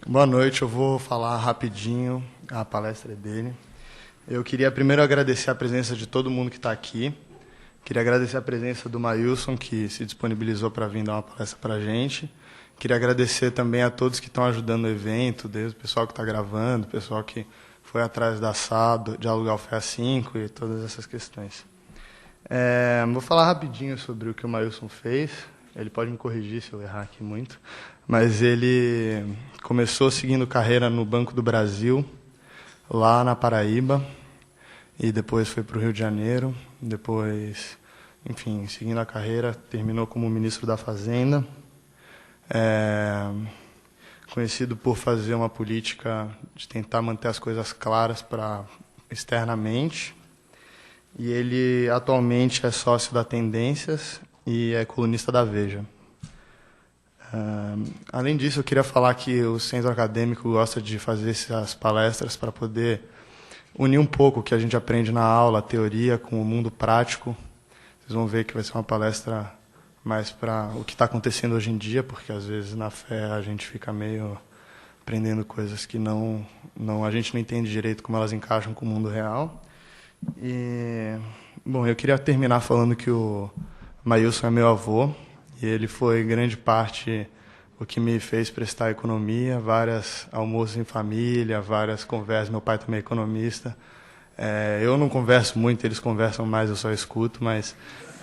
Boa noite, eu vou falar rapidinho, a palestra é dele. Eu queria primeiro agradecer a presença de todo mundo que está aqui. Queria agradecer a presença do Mailson, que se disponibilizou para vir dar uma palestra para a gente. Queria agradecer também a todos que estão ajudando o evento, desde o pessoal que está gravando, o pessoal que foi atrás da SAD, de alugar o FEA 5 e todas essas questões. Vou falar rapidinho sobre o que o Mailson fez. Ele pode me corrigir se eu errar aqui muito. Mas ele começou seguindo carreira no Banco do Brasil, lá na Paraíba, e depois foi para o Rio de Janeiro. Depois, enfim, seguindo a carreira, terminou como ministro da Fazenda. Conhecido por fazer uma política de tentar manter as coisas claras externamente. E ele atualmente é sócio da Tendências e é colunista da Veja. Além disso, eu queria falar que o centro acadêmico gosta de fazer essas palestras para poder unir um pouco o que a gente aprende na aula, a teoria, com o mundo prático. Vocês vão ver que vai ser uma palestra mais para o que está acontecendo hoje em dia, porque às vezes na fé a gente fica meio aprendendo coisas que a gente não entende direito como elas encaixam com o mundo real. Bom, eu queria terminar falando que o Mailson é meu avô, e ele foi grande parte o que me fez prestar economia, várias almoços em família, várias conversas. Meu pai também é economista. Eu não converso muito, eles conversam mais, eu só escuto, mas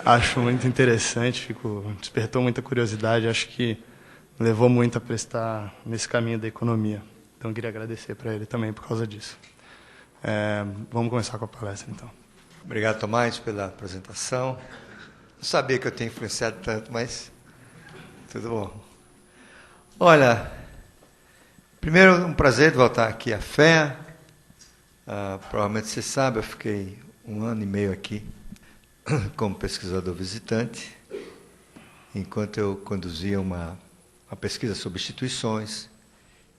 acho muito interessante, despertou muita curiosidade, acho que levou muito a prestar nesse caminho da economia. Então, eu queria agradecer para ele também por causa disso. Vamos começar com a palestra, então. Obrigado, Tomás, pela apresentação. Não sabia que eu tinha influenciado tanto, mas tudo bom. Olha, primeiro, um prazer de voltar aqui à FEA. Provavelmente você sabe, eu fiquei 1 ano e meio aqui como pesquisador visitante, enquanto eu conduzia uma pesquisa sobre instituições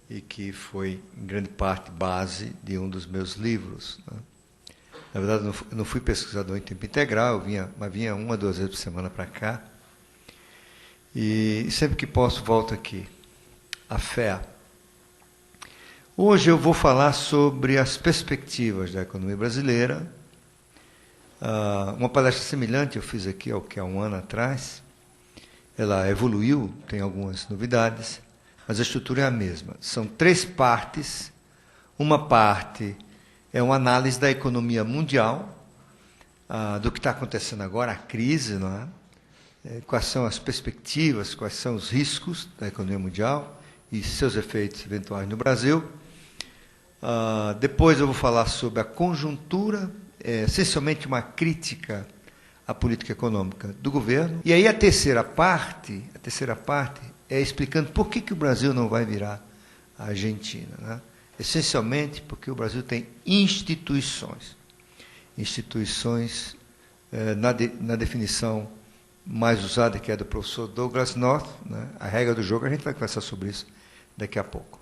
e que foi, em grande parte, base de um dos meus livros, né? Na verdade, eu não fui pesquisador em tempo integral, mas vinha 1 a 2 vezes por semana para cá. E sempre que posso, volto aqui, à FEA. Hoje eu vou falar sobre as perspectivas da economia brasileira. Uma palestra semelhante eu fiz aqui há 1 ano atrás. Ela evoluiu, tem algumas novidades, mas a estrutura é a mesma. São 3 partes. Uma parte é uma análise da economia mundial, do que está acontecendo agora, a crise, não é? Quais são as perspectivas, quais são os riscos da economia mundial e seus efeitos eventuais no Brasil. Depois eu vou falar sobre a conjuntura, essencialmente uma crítica à política econômica do governo. E aí a terceira parte é explicando por que o Brasil não vai virar a Argentina, né? Essencialmente porque o Brasil tem instituições. Instituições, na definição mais usada, que é do professor Douglas North, né? A regra do jogo, a gente vai conversar sobre isso daqui a pouco.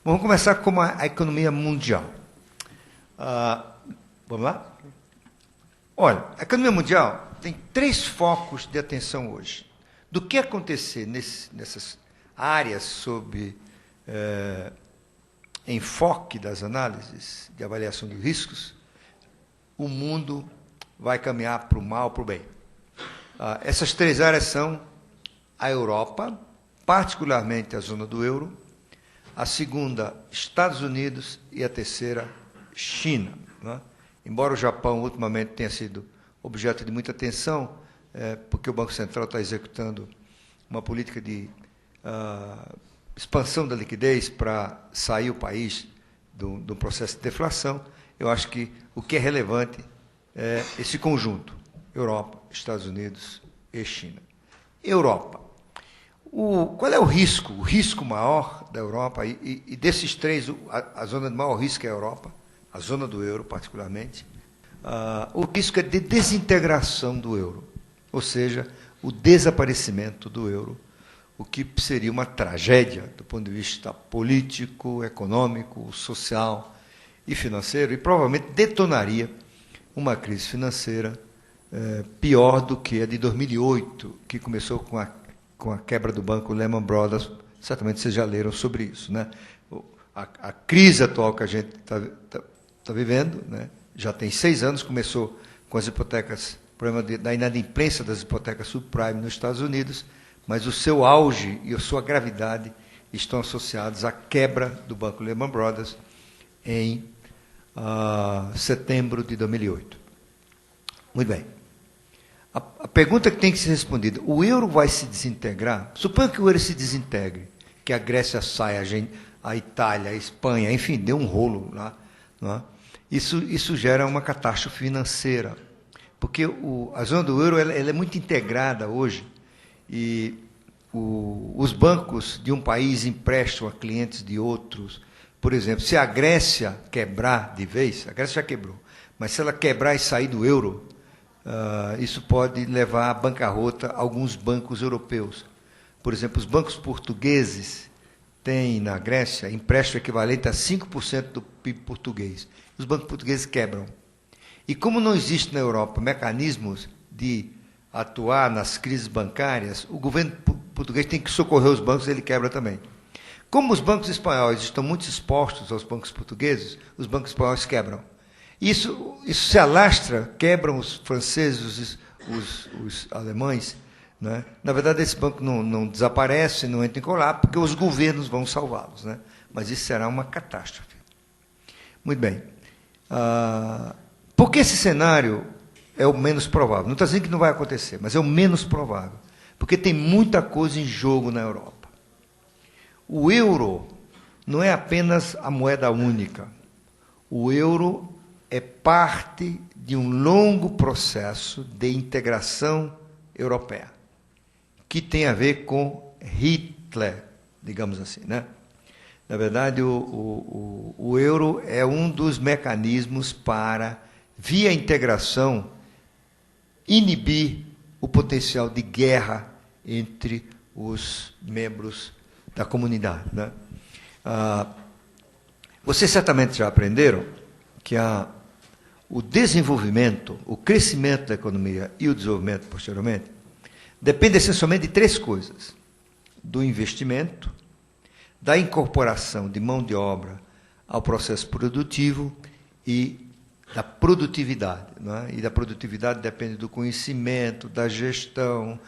Bom, vamos começar com a economia mundial. Vamos lá? Olha, a economia mundial tem 3 focos de atenção hoje. Do que acontecer nessas áreas sob enfoque das análises de avaliação de riscos, o mundo vai caminhar para o mal, para o bem. Essas 3 áreas são a Europa, particularmente a zona do euro, a segunda, Estados Unidos, e a terceira, China, né? Embora o Japão, ultimamente, tenha sido objeto de muita atenção, porque o Banco Central está executando uma política de expansão da liquidez para sair o país do processo de deflação, eu acho que o que é relevante é esse conjunto, Europa, Estados Unidos e China. Europa. Qual é o risco? O risco maior da Europa, e desses 3, a zona de maior risco é a Europa, a zona do euro particularmente. O risco é de desintegração do euro, ou seja, o desaparecimento do euro, o que seria uma tragédia do ponto de vista político, econômico, social e financeiro, e provavelmente detonaria uma crise financeira pior do que a de 2008, que começou com a quebra do banco Lehman Brothers. Certamente vocês já leram sobre isso, né? a crise atual que a gente está vivendo, né? Já tem 6 anos, começou com as hipotecas, o problema da inadimplência das hipotecas subprime nos Estados Unidos, mas o seu auge e a sua gravidade estão associados à quebra do Banco Lehman Brothers em setembro de 2008. Muito bem. A pergunta que tem que ser respondida, o euro vai se desintegrar? Suponha que o euro se desintegre, que a Grécia saia, a Itália, a Espanha, enfim, deu um rolo lá. Não é? Isso gera uma catástrofe financeira, porque a zona do euro ela é muito integrada hoje, e os bancos de um país emprestam a clientes de outros. Por exemplo, se a Grécia quebrar de vez, a Grécia já quebrou, mas se ela quebrar e sair do euro, isso pode levar à bancarrota alguns bancos europeus. Por exemplo, os bancos portugueses têm na Grécia empréstimo equivalente a 5% do PIB português. Os bancos portugueses quebram. E como não existe na Europa mecanismos de atuar nas crises bancárias, o governo português tem que socorrer os bancos e ele quebra também. Como os bancos espanhóis estão muito expostos aos bancos portugueses, os bancos espanhóis quebram. Isso se alastra, quebram os franceses, os alemães. Né? Na verdade, esse banco não desaparece, não entra em colapso, porque os governos vão salvá-los. Né? Mas isso será uma catástrofe. Muito bem. Por que esse cenário é o menos provável? Não estou dizendo que não vai acontecer, mas é o menos provável. Porque tem muita coisa em jogo na Europa. O euro não é apenas a moeda única. O euro é parte de um longo processo de integração europeia, que tem a ver com Hitler, digamos assim, né? Na verdade, o euro é um dos mecanismos para, via integração, inibir o potencial de guerra entre os membros da comunidade. Né? Vocês certamente já aprenderam que o desenvolvimento, o crescimento da economia e o desenvolvimento posteriormente depende essencialmente de 3 coisas: do investimento, da incorporação de mão de obra ao processo produtivo e da produtividade. Não é? E da produtividade depende do conhecimento, da gestão,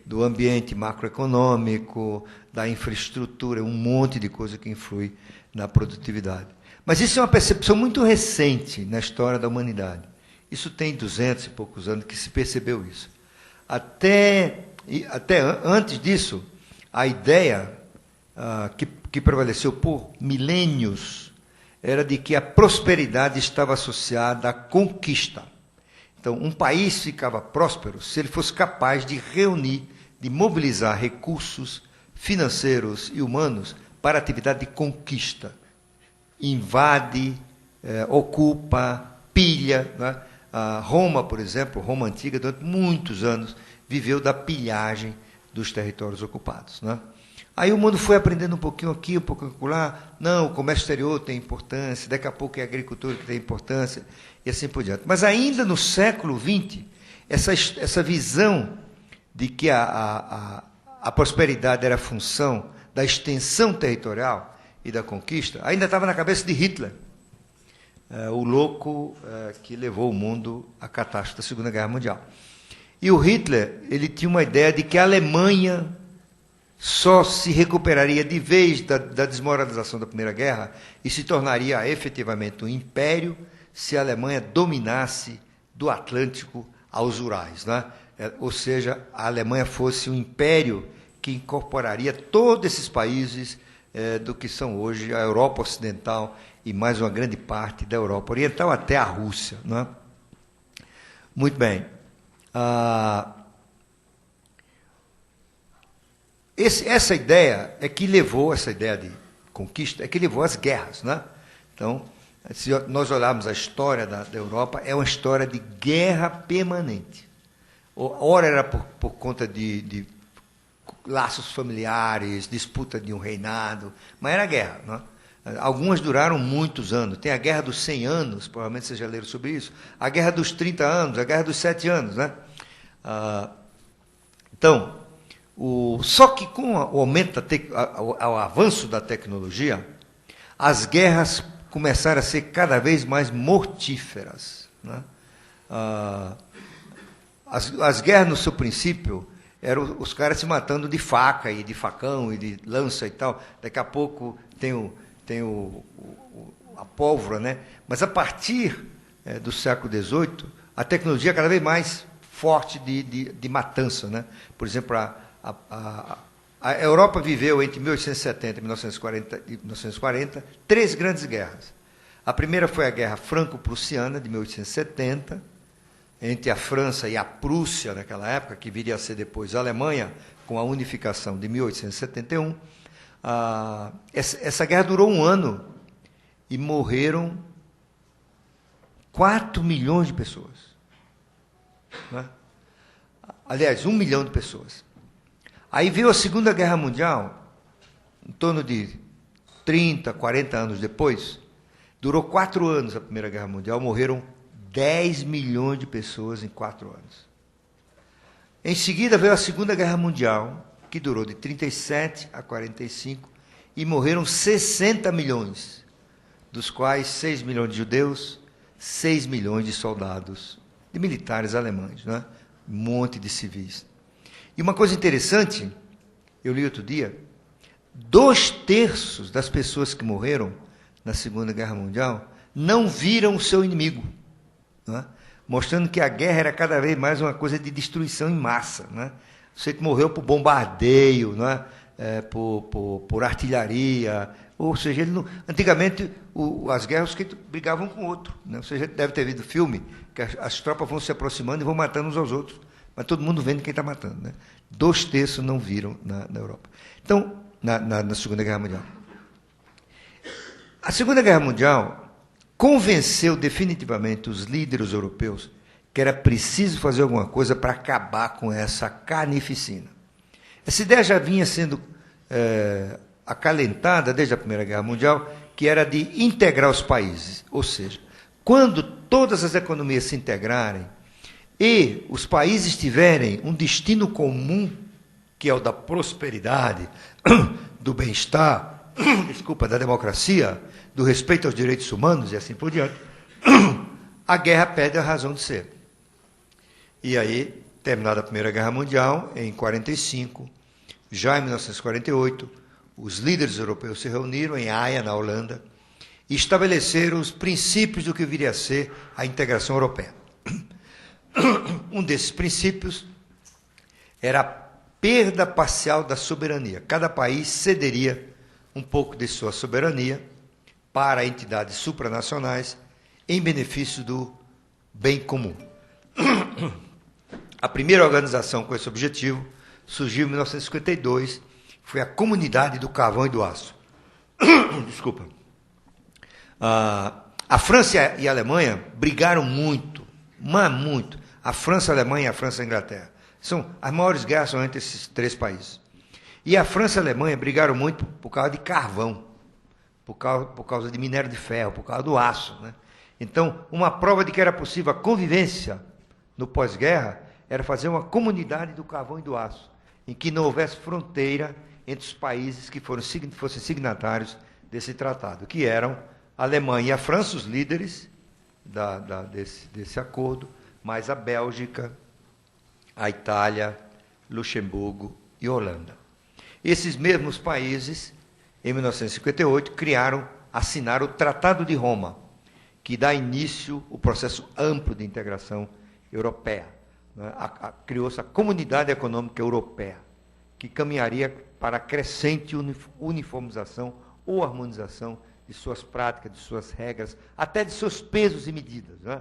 do ambiente macroeconômico, da infraestrutura, um monte de coisa que influi na produtividade. Mas isso é uma percepção muito recente na história da humanidade. Isso tem 200 e poucos anos que se percebeu isso. Até antes disso, a ideia que prevaleceu por milênios era de que a prosperidade estava associada à conquista. Então, um país ficava próspero se ele fosse capaz de reunir, de mobilizar recursos financeiros e humanos para a atividade de conquista. Invade, ocupa, pilha. Né? Roma, por exemplo, Roma antiga, durante muitos anos, viveu da pilhagem dos territórios ocupados. Né? Aí o mundo foi aprendendo um pouquinho aqui, um pouquinho lá. Não, o comércio exterior tem importância, daqui a pouco é a agricultura que tem importância, e assim por diante. Mas ainda no século XX, essa visão de que a prosperidade era função da extensão territorial e da conquista, ainda estava na cabeça de Hitler, o louco que levou o mundo à catástrofe da Segunda Guerra Mundial. E o Hitler, ele tinha uma ideia de que a Alemanha só se recuperaria de vez da desmoralização da Primeira Guerra e se tornaria efetivamente um império se a Alemanha dominasse do Atlântico aos Urais. Né? Ou seja, a Alemanha fosse um império que incorporaria todos esses países do que são hoje a Europa Ocidental e mais uma grande parte da Europa Oriental, até a Rússia. Não é? Muito bem. Essa ideia é que levou, essa ideia de conquista, é que levou às guerras. Né? Então, se nós olharmos a história da Europa, é uma história de guerra permanente. Ora era por conta de laços familiares, disputa de um reinado, mas era guerra. Né? Algumas duraram muitos anos. Tem a Guerra dos 100 anos, provavelmente vocês já leram sobre isso, a Guerra dos 30 anos, a Guerra dos 7 anos. Né? Então, Só que com o aumento, o avanço da tecnologia, as guerras começaram a ser cada vez mais mortíferas, né? As guerras, no seu princípio, eram os caras se matando de faca e de facão e de lança e tal. Daqui a pouco tem a pólvora, né? Mas a partir do século XVIII, a tecnologia é cada vez mais forte de matança, né? Por exemplo, a Europa viveu entre 1870 e 1940 três grandes guerras. A primeira foi a Guerra Franco-Prussiana, de 1870, entre a França e a Prússia, naquela época, que viria a ser depois a Alemanha, com a unificação de 1871. Essa guerra durou 1 ano e morreram 4 milhões de pessoas. Né? Aliás, 1 milhão de pessoas. Aí veio a Segunda Guerra Mundial, em torno de 30, 40 anos depois. Durou 4 anos a Primeira Guerra Mundial, morreram 10 milhões de pessoas em 4 anos. Em seguida veio a Segunda Guerra Mundial, que durou de 37 a 45, e morreram 60 milhões, dos quais 6 milhões de judeus, 6 milhões de soldados, de militares alemães, né? Um monte de civis. E uma coisa interessante, eu li outro dia, 2/3 das pessoas que morreram na Segunda Guerra Mundial não viram o seu inimigo, né? Mostrando que a guerra era cada vez mais uma coisa de destruição em massa, né? Você que morreu por bombardeio, né? Por artilharia, ou seja, antigamente as guerras que brigavam com o outro, né? Você já deve ter visto o filme, que as tropas vão se aproximando e vão matando uns aos outros, mas todo mundo vendo quem está matando, né? 2/3 não viram na Europa. Então, na Segunda Guerra Mundial. A Segunda Guerra Mundial convenceu definitivamente os líderes europeus que era preciso fazer alguma coisa para acabar com essa carnificina. Essa ideia já vinha sendo acalentada desde a Primeira Guerra Mundial, que era de integrar os países. Ou seja, quando todas as economias se integrarem e os países tiverem um destino comum, que é o da prosperidade, do bem-estar, da democracia, do respeito aos direitos humanos e assim por diante, a guerra perde a razão de ser. E aí, terminada a Primeira Guerra Mundial, em 1945, já em 1948, os líderes europeus se reuniram em Haia, na Holanda, e estabeleceram os princípios do que viria a ser a integração europeia. Um desses princípios era a perda parcial da soberania. Cada país cederia um pouco de sua soberania para entidades supranacionais em benefício do bem comum. A primeira organização com esse objetivo surgiu em 1952, foi a Comunidade do Carvão e do Aço. Desculpa. A França e a Alemanha brigaram muito, mas muito. A França, a Alemanha e a França e a Inglaterra. As maiores guerras são entre esses 3 países. E a França e a Alemanha brigaram muito por causa de carvão, por causa de minério de ferro, por causa do aço, né? Então, uma prova de que era possível a convivência no pós-guerra era fazer uma comunidade do carvão e do aço, em que não houvesse fronteira entre os países que fossem signatários desse tratado, que eram a Alemanha e a França, os líderes desse acordo, mais a Bélgica, a Itália, Luxemburgo e Holanda. Esses mesmos países, em 1958, assinaram o Tratado de Roma, que dá início ao processo amplo de integração europeia. Né? Criou-se a Comunidade Econômica Europeia, que caminharia para a crescente uniformização ou harmonização de suas práticas, de suas regras, até de seus pesos e medidas, né?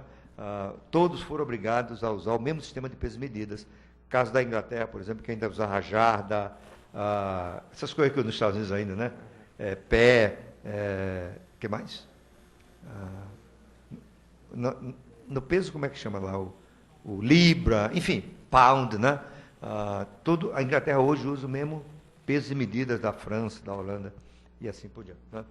Todos foram obrigados a usar o mesmo sistema de pesos e medidas. Caso da Inglaterra, por exemplo, que ainda usa a jarda, essas coisas que nos Estados Unidos ainda, né? Que mais? No peso, como é que chama lá? O libra, enfim, pound, né? A Inglaterra hoje usa o mesmo pesos e medidas da França, da Holanda e assim por diante, né?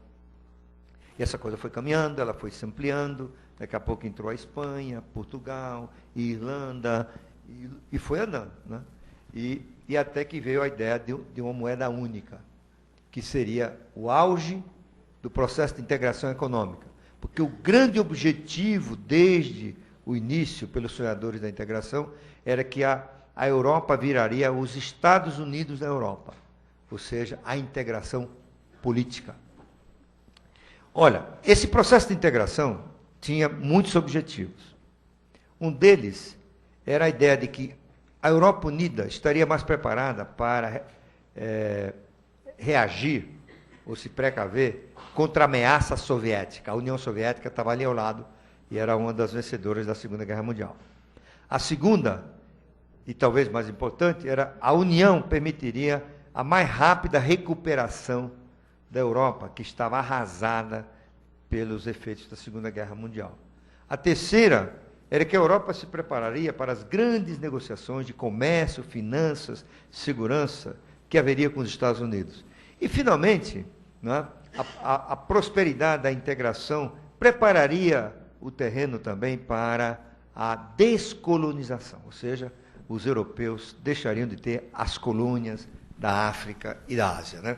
E essa coisa foi caminhando, ela foi se ampliando, daqui a pouco entrou a Espanha, Portugal, Irlanda, e foi andando, né? e até que veio a ideia de uma moeda única, que seria o auge do processo de integração econômica. Porque o grande objetivo, desde o início, pelos sonhadores da integração, era que a Europa viraria os Estados Unidos da Europa, ou seja, a integração política. Olha, esse processo de integração tinha muitos objetivos. Um deles era a ideia de que a Europa Unida estaria mais preparada para reagir ou se precaver contra a ameaça soviética. A União Soviética estava ali ao lado e era uma das vencedoras da Segunda Guerra Mundial. A segunda, e talvez mais importante, era a União permitiria a mais rápida recuperação da Europa, que estava arrasada pelos efeitos da Segunda Guerra Mundial. A terceira era que a Europa se prepararia para as grandes negociações de comércio, finanças, segurança que haveria com os Estados Unidos. E, finalmente, né, a prosperidade da integração prepararia o terreno também para a descolonização, ou seja, os europeus deixariam de ter as colônias da África e da Ásia, né?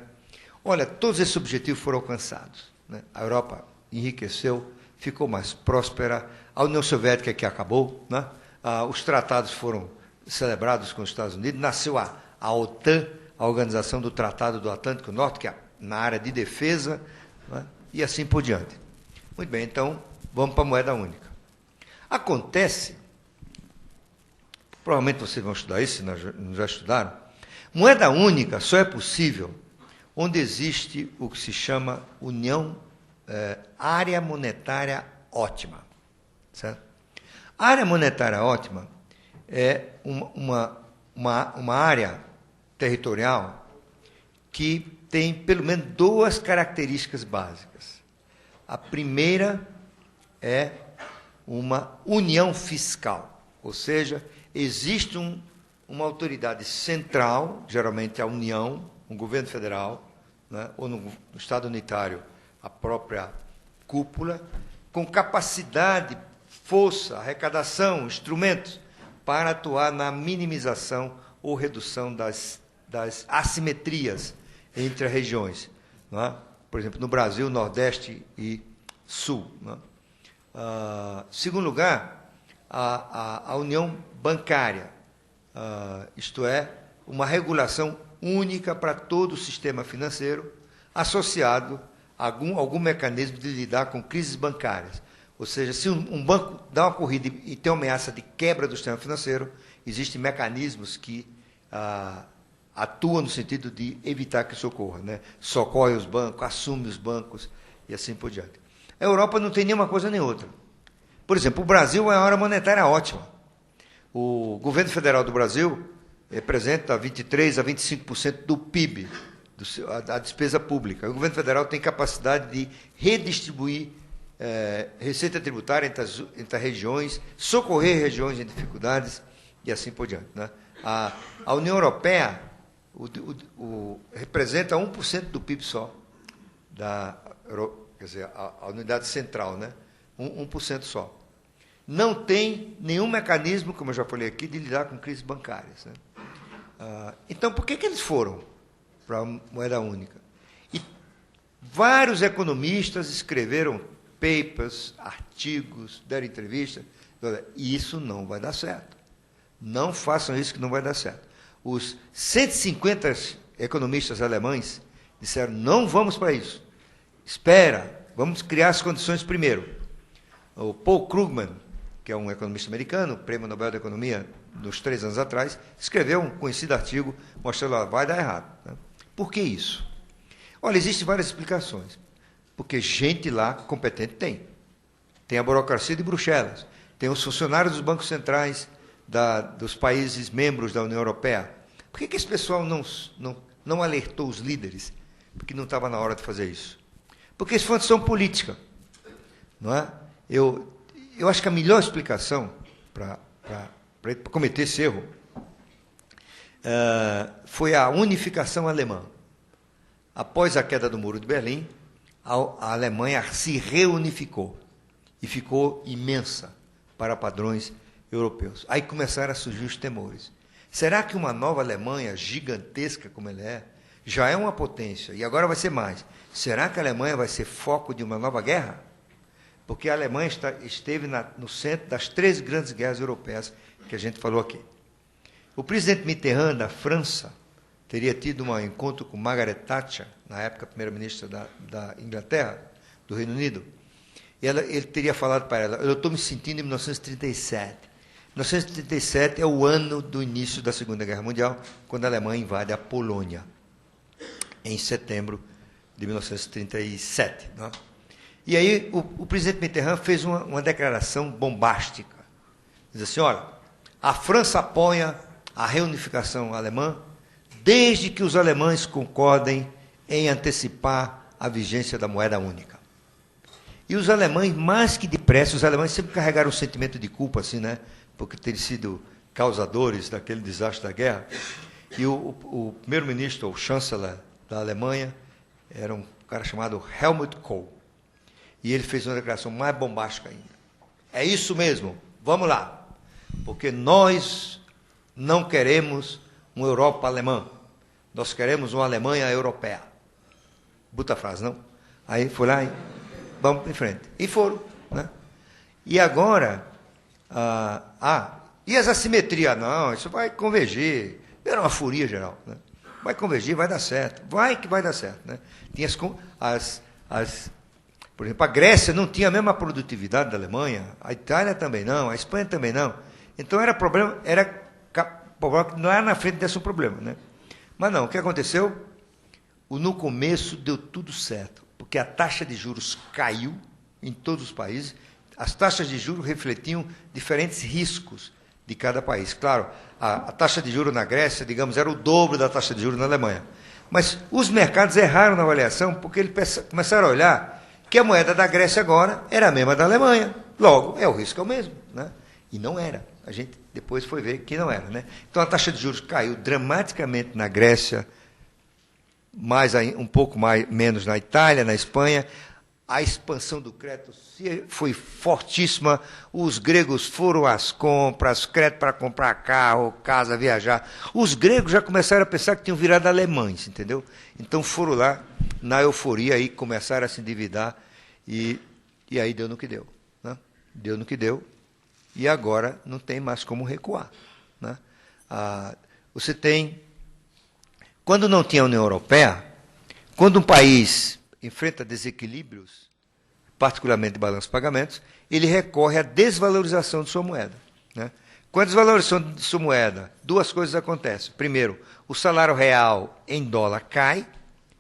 Olha, todos esses objetivos foram alcançados, né? A Europa enriqueceu, ficou mais próspera, a União Soviética que acabou, né? Os tratados foram celebrados com os Estados Unidos, nasceu a OTAN, a Organização do Tratado do Atlântico Norte, que é na área de defesa, né? E assim por diante. Muito bem, então, vamos para a moeda única. Acontece, provavelmente vocês vão estudar isso, se não já estudaram, moeda única só é possível onde existe o que se chama área monetária ótima. Certo? A área monetária ótima é uma área territorial que tem pelo menos duas características básicas. A primeira é uma união fiscal, ou seja, existe uma autoridade central, geralmente a União, um governo federal, né, ou no Estado unitário, a própria cúpula, com capacidade, força, arrecadação, instrumentos para atuar na minimização ou redução das assimetrias entre as regiões. Não é? Por exemplo, no Brasil, Nordeste e Sul. Não é? Segundo lugar, a união bancária, isto é, uma regulação única para todo o sistema financeiro, associado a algum mecanismo de lidar com crises bancárias. Ou seja, se um banco dá uma corrida e tem uma ameaça de quebra do sistema financeiro, existem mecanismos que atuam no sentido de evitar que isso ocorra, né? Socorre os bancos, assume os bancos e assim por diante. A Europa não tem nenhuma coisa nem outra. Por exemplo, o Brasil é uma área monetária ótima. O governo federal do Brasil representa 23% a 25% do PIB, da despesa pública. O governo federal tem capacidade de redistribuir receita tributária entre as regiões, socorrer regiões em dificuldades e assim por diante. Né? A União Europeia representa 1% do PIB só, quer dizer, a unidade central, né? 1% só. Não tem nenhum mecanismo, como eu já falei aqui, de lidar com crises bancárias. Né? Então, por que eles foram para a moeda única? E vários economistas escreveram papers, artigos, deram entrevistas, e isso não vai dar certo. Não façam isso que não vai dar certo. Os 150 economistas alemães disseram, não vamos para isso. Espera, vamos criar as condições primeiro. O Paul Krugman, que é um economista americano, prêmio Nobel da Economia, uns 3 anos atrás, escreveu um conhecido artigo mostrando que vai dar errado. Né? Por que isso? Olha, existem várias explicações. Porque gente lá competente tem. Tem a burocracia de Bruxelas, tem os funcionários dos bancos centrais dos países membros da União Europeia. Por que esse pessoal não alertou os líderes? Porque não estava na hora de fazer isso. Porque isso foi uma decisão política. Não é? Eu acho que a melhor explicação para cometer esse erro foi a unificação alemã. Após a queda do Muro de Berlim, a Alemanha se reunificou e ficou imensa para padrões europeus. Aí começaram a surgir os temores. Será que uma nova Alemanha, gigantesca como ela é, já é uma potência, e agora vai ser mais? Será que a Alemanha vai ser foco de uma nova guerra? Porque a Alemanha esteve no centro das 3 grandes guerras europeias que a gente falou aqui. O presidente Mitterrand, da França, teria tido um encontro com Margaret Thatcher, na época primeira-ministra da Inglaterra, do Reino Unido, e ele teria falado para ela: eu estou me sentindo em 1937. 1937 é o ano do início da Segunda Guerra Mundial, quando a Alemanha invade a Polônia, em setembro de 1937. Não é? E aí o presidente Mitterrand fez uma declaração bombástica. Diz assim: olha, a França apoia a reunificação alemã desde que os alemães concordem em antecipar a vigência da moeda única. E os alemães, mais que depressa, os alemães sempre carregaram um sentimento de culpa, assim, né? Porque terem sido causadores daquele desastre da guerra. E o primeiro-ministro, o chanceler da Alemanha, era um cara chamado Helmut Kohl. E ele fez uma declaração mais bombástica ainda. É isso mesmo, vamos lá. Porque nós não queremos uma Europa alemã. Nós queremos uma Alemanha europeia. Buta a frase, não? Aí foi lá e vamos em frente. E foram. Né? E agora, e as assimetrias? Não, isso vai convergir. Era uma furia geral. Né? Vai convergir, vai dar certo. Vai que vai dar certo. Né? Tinha por exemplo, a Grécia não tinha a mesma produtividade da Alemanha, a Itália também não, a Espanha também não. Então era problema que não era na frente desse problema. Né? Mas não, o que aconteceu? No começo deu tudo certo, porque a taxa de juros caiu em todos os países. As taxas de juros refletiam diferentes riscos de cada país. Claro, a taxa de juros na Grécia, digamos, era o dobro da taxa de juros na Alemanha. Mas os mercados erraram na avaliação, porque eles começaram a olhar que a moeda da Grécia agora era a mesma da Alemanha. Logo, o risco é o mesmo. Né? E não era. A gente depois foi ver que não era. Né? Então, a taxa de juros caiu dramaticamente na Grécia, um pouco menos na Itália, na Espanha. A expansão do crédito foi fortíssima. Os gregos foram às compras, crédito para comprar carro, casa, viajar. Os gregos já começaram a pensar que tinham virado alemães, entendeu? Então foram lá, na euforia, aí começaram a se endividar e aí deu no que deu. Né? Deu no que deu e agora não tem mais como recuar. Né? Você tem... Quando não tinha a União Europeia, quando um país enfrenta desequilíbrios, particularmente de balanço de pagamentos, ele recorre à desvalorização de sua moeda. Né? Com a desvalorização de sua moeda, 2 coisas acontecem. Primeiro, o salário real em dólar cai.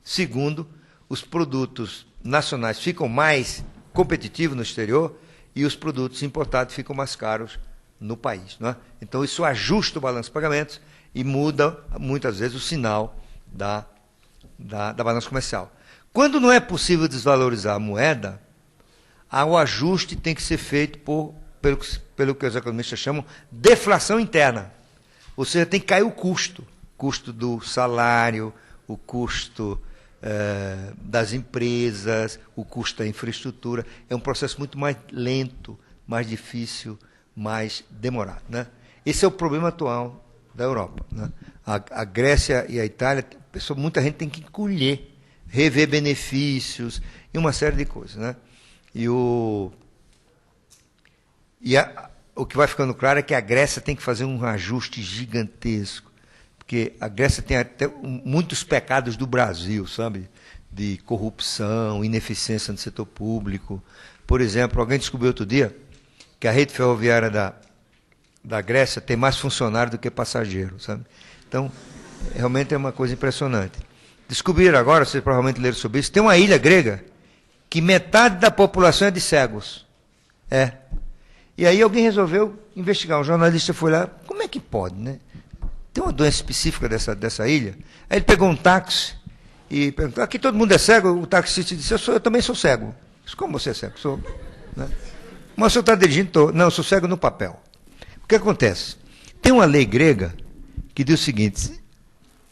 Segundo, os produtos nacionais ficam mais competitivos no exterior e os produtos importados ficam mais caros no país. Né? Então, isso ajusta o balanço de pagamentos e muda, muitas vezes, o sinal da balança comercial. Quando não é possível desvalorizar a moeda, o ajuste tem que ser feito pelo que os economistas chamam deflação interna. Ou seja, tem que cair o custo do salário, o custo das empresas, o custo da infraestrutura. É um processo muito mais lento, mais difícil, mais demorado. Né? Esse é o problema atual da Europa. Né? A Grécia e a Itália, muita gente tem que encolher, rever benefícios e uma série de coisas. Né? O que vai ficando claro é que a Grécia tem que fazer um ajuste gigantesco, porque a Grécia tem até muitos pecados do Brasil, sabe? De corrupção, ineficiência no setor público. Por exemplo, alguém descobriu outro dia que a rede ferroviária da Grécia tem mais funcionário do que passageiro, sabe? Então, realmente é uma coisa impressionante. Descobriram agora, vocês provavelmente leram sobre isso, tem uma ilha grega que metade da população é de cegos. E aí alguém resolveu investigar. Um jornalista foi lá, como é que pode, né? Tem uma doença específica dessa ilha. Aí ele pegou um táxi e perguntou, aqui todo mundo é cego? O taxista disse, eu também sou cego. Eu disse, como você é cego? Sou. Né? Mas o senhor está dirigindo? Não, eu sou cego no papel. O que acontece? Tem uma lei grega que diz o seguinte,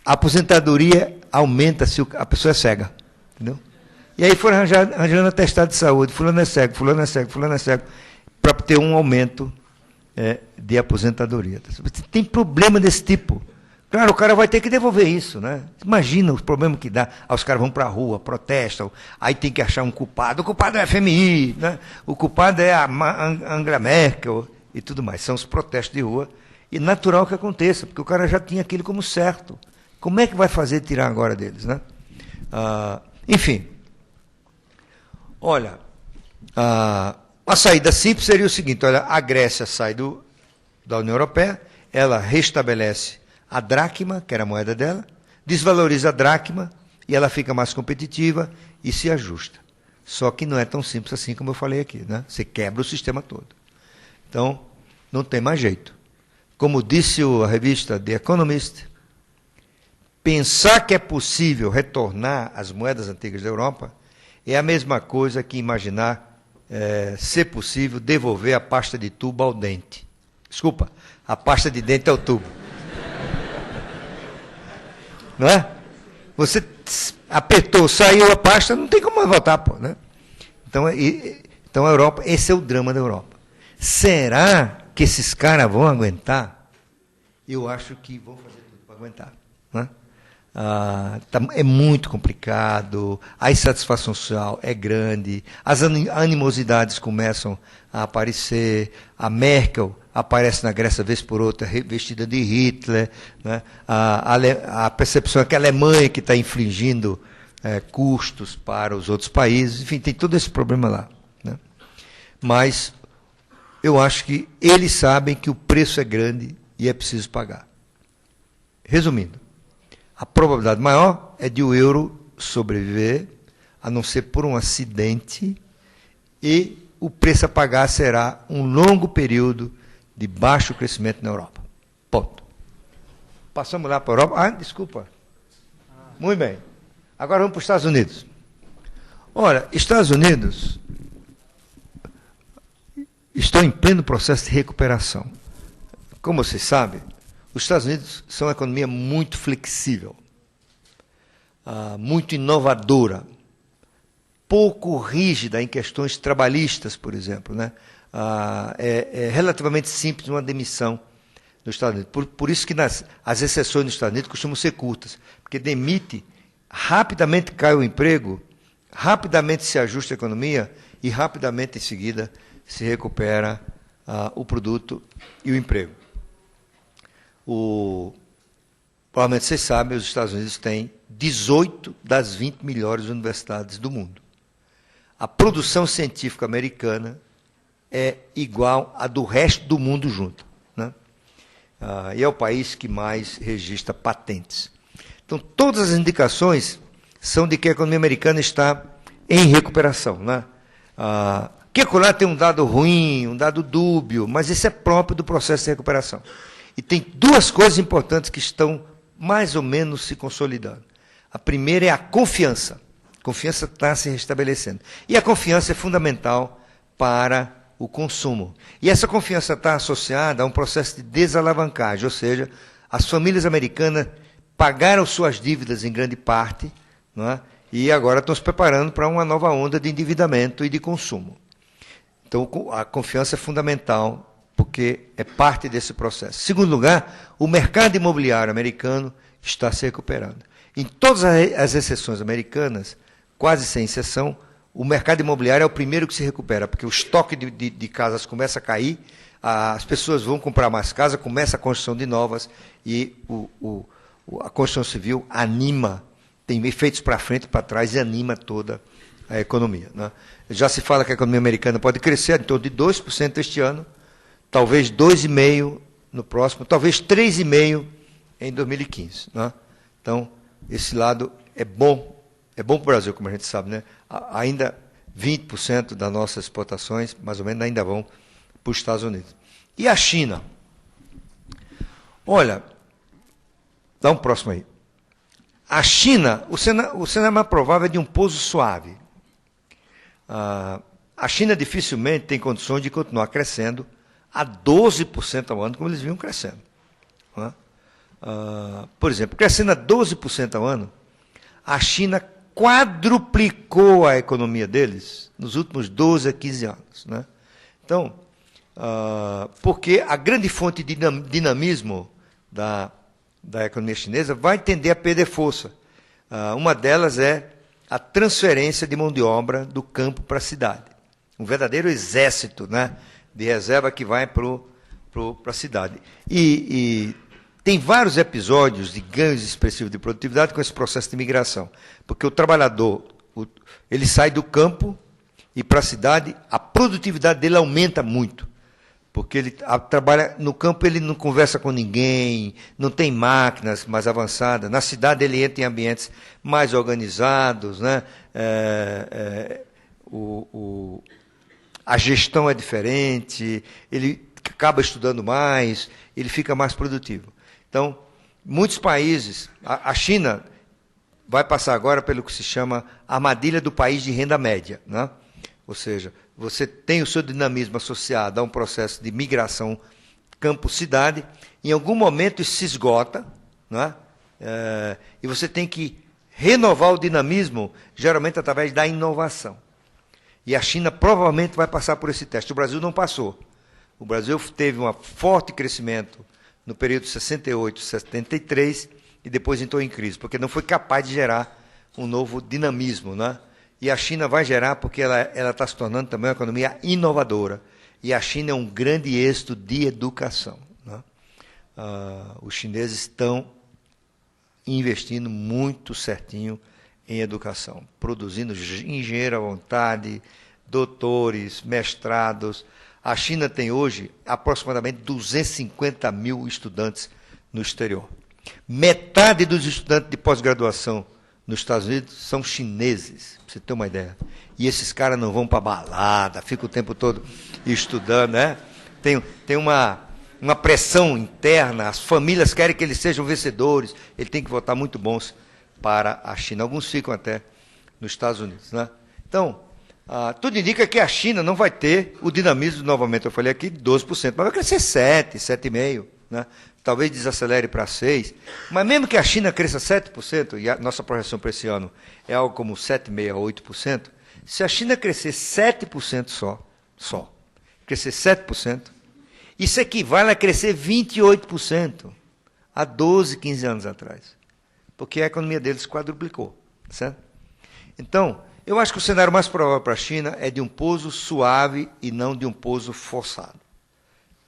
a aposentadoria aumenta se a pessoa é cega. Entendeu? E aí foram arranjando atestado de saúde, fulano é cego, fulano é cego, fulano é cego, para ter um aumento de aposentadoria. Tem problema desse tipo. Claro, o cara vai ter que devolver isso, né? Imagina os problemas que dá. Aí os caras vão para a rua, protestam, aí tem que achar um culpado. O culpado é a FMI, né? O culpado é a Angela Merkel e tudo mais. São os protestos de rua. E natural que aconteça, porque o cara já tinha aquilo como certo. Como é que vai fazer tirar agora deles, né? Enfim. Olha, a saída simples seria o seguinte, olha, a Grécia sai da União Europeia, ela restabelece a dracma, que era a moeda dela, desvaloriza a dracma e ela fica mais competitiva e se ajusta. Só que não é tão simples assim como eu falei aqui, né? Você quebra o sistema todo. Então, não tem mais jeito. Como disse a revista The Economist, pensar que é possível retornar às moedas antigas da Europa é a mesma coisa que imaginar ser possível devolver a pasta de tubo ao dente. Desculpa, a pasta de dente ao tubo. Não é? Você apertou, saiu a pasta, não tem como mais voltar, pô, né? Então a Europa, esse é o drama da Europa. Será que esses caras vão aguentar? Eu acho que vão fazer tudo para aguentar, né? É muito complicado, a insatisfação social é grande, as animosidades começam a aparecer, a Merkel aparece na Grécia vez por outra vestida de Hitler, né? A percepção é que a Alemanha que está infligindo custos para os outros países, enfim, tem todo esse problema lá, né? Mas eu acho que eles sabem que o preço é grande e é preciso pagar. Resumindo, a probabilidade maior é de o euro sobreviver, a não ser por um acidente, e o preço a pagar será um longo período de baixo crescimento na Europa. Ponto. Passamos lá para a Europa. Desculpa. Muito bem. Agora vamos para os Estados Unidos. Olha, Estados Unidos estão em pleno processo de recuperação. Como vocês sabem, os Estados Unidos são uma economia muito flexível, muito inovadora, pouco rígida em questões trabalhistas, por exemplo, né? É relativamente simples uma demissão nos Estados Unidos. Por isso que as exceções nos Estados Unidos costumam ser curtas, porque demite, rapidamente cai o emprego, rapidamente se ajusta a economia e rapidamente em seguida se recupera o produto e o emprego. Provavelmente vocês sabem, os Estados Unidos têm 18 das 20 melhores universidades do mundo. A produção científica americana é igual à do resto do mundo junto, né? E é o país que mais registra patentes. Então, todas as indicações são de que a economia americana está em recuperação, né? Que lá tem um dado ruim, um dado dúbio, mas isso é próprio do processo de recuperação. E tem duas coisas importantes que estão mais ou menos se consolidando. A primeira é a confiança. A confiança está se restabelecendo. E a confiança é fundamental para o consumo. E essa confiança está associada a um processo de desalavancagem, ou seja, as famílias americanas pagaram suas dívidas em grande parte, não é? E agora estão se preparando para uma nova onda de endividamento e de consumo. Então, a confiança é fundamental, porque é parte desse processo. Em segundo lugar, o mercado imobiliário americano está se recuperando. Em todas as exceções americanas, quase sem exceção, o mercado imobiliário é o primeiro que se recupera, porque o estoque de casas começa a cair, as pessoas vão comprar mais casas, começa a construção de novas, e a construção civil anima, tem efeitos para frente e para trás, e anima toda a economia, né? Já se fala que a economia americana pode crescer em torno de 2% este ano, talvez 2,5% no próximo, talvez 3,5% em 2015. Né? Então, esse lado é bom para o Brasil, como a gente sabe, né? Ainda 20% das nossas exportações, mais ou menos, ainda vão para os Estados Unidos. E a China? Olha, dá um próximo aí. A China, o cenário mais provável é de um pouso suave. A China dificilmente tem condições de continuar crescendo a 12% ao ano, como eles vinham crescendo. Né? Por exemplo, crescendo a 12% ao ano, a China quadruplicou a economia deles nos últimos 12 a 15 anos. Né? Então, porque a grande fonte de dinamismo da economia chinesa vai tender a perder força. Uma delas é a transferência de mão de obra do campo para a cidade. Um verdadeiro exército, né, de reserva que vai para a cidade. E tem vários episódios de ganhos expressivos de produtividade com esse processo de migração. Porque o trabalhador, ele sai do campo e para a cidade, a produtividade dele aumenta muito. Porque ele trabalha no campo, ele não conversa com ninguém, não tem máquinas mais avançadas. Na cidade, ele entra em ambientes mais organizados, né? A gestão é diferente, ele acaba estudando mais, ele fica mais produtivo. Então, muitos países, a China vai passar agora pelo que se chama armadilha do país de renda média, né? Ou seja, você tem o seu dinamismo associado a um processo de migração campo-cidade, em algum momento isso se esgota, né? E você tem que renovar o dinamismo, geralmente através da inovação. E a China provavelmente vai passar por esse teste. O Brasil não passou. O Brasil teve um forte crescimento no período 68, 73, e depois entrou em crise, porque não foi capaz de gerar um novo dinamismo, né? E a China vai gerar porque ela está se tornando também uma economia inovadora. E a China é um grande êxito de educação, né? Os chineses estão investindo muito certinho em educação, produzindo engenheiro à vontade, doutores, mestrados. A China tem hoje aproximadamente 250 mil estudantes no exterior. Metade dos estudantes de pós-graduação nos Estados Unidos são chineses, para você ter uma ideia. E esses caras não vão para balada, ficam o tempo todo estudando, né? Tem uma pressão interna, as famílias querem que eles sejam vencedores, ele tem que votar muito bons para a China. Alguns ficam até nos Estados Unidos, né? Então, tudo indica que a China não vai ter o dinamismo, novamente eu falei aqui, de 12%, mas vai crescer 7%, 7,5%, né? Talvez desacelere para 6%, mas mesmo que a China cresça 7%, e a nossa projeção para esse ano é algo como 7,5% a 8%, se a China crescer 7% só, crescer 7%, isso equivale a crescer 28% há 12, 15 anos atrás, porque a economia deles quadruplicou, certo? Então, eu acho que o cenário mais provável para a China é de um pouso suave e não de um pouso forçado.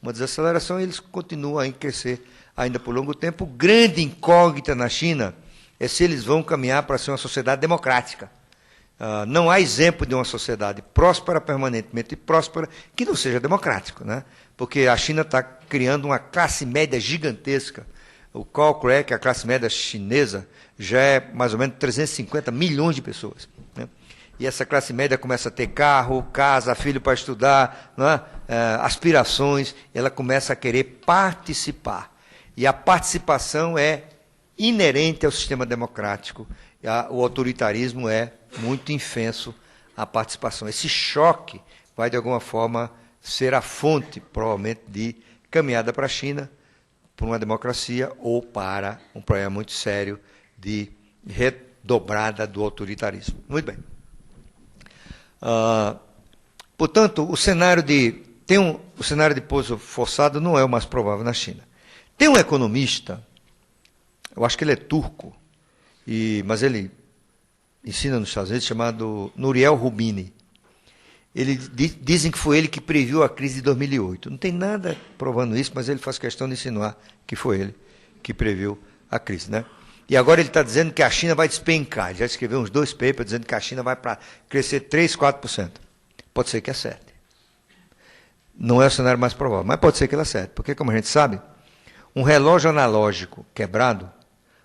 Uma desaceleração, eles continuam a crescer ainda por longo tempo. Grande incógnita na China é se eles vão caminhar para ser uma sociedade democrática. Não há exemplo de uma sociedade próspera, permanentemente próspera, que não seja democrático, né? Porque a China está criando uma classe média gigantesca. O cálculo é que a classe média chinesa já é mais ou menos 350 milhões de pessoas, né? E essa classe média começa a ter carro, casa, filho para estudar, né? Aspirações, ela começa a querer participar. E a participação é inerente ao sistema democrático. O autoritarismo é muito infenso à participação. Esse choque vai, de alguma forma, ser a fonte, provavelmente, de caminhada para a China, para uma democracia, ou para um problema muito sério de redobrada do autoritarismo. Muito bem. Portanto, o cenário de pouso forçado não é o mais provável na China. Tem um economista, eu acho que ele é turco, mas ele ensina nos Estados Unidos, chamado Nouriel Roubini. Dizem que foi ele que previu a crise de 2008. Não tem nada provando isso, mas ele faz questão de insinuar que foi ele que previu a crise, né? E agora ele está dizendo que a China vai despencar. Ele já escreveu uns 2 papers dizendo que a China vai para crescer 3%, 4%. Pode ser que acerte. Não é o cenário mais provável, mas pode ser que ele acerte. Porque, como a gente sabe, um relógio analógico quebrado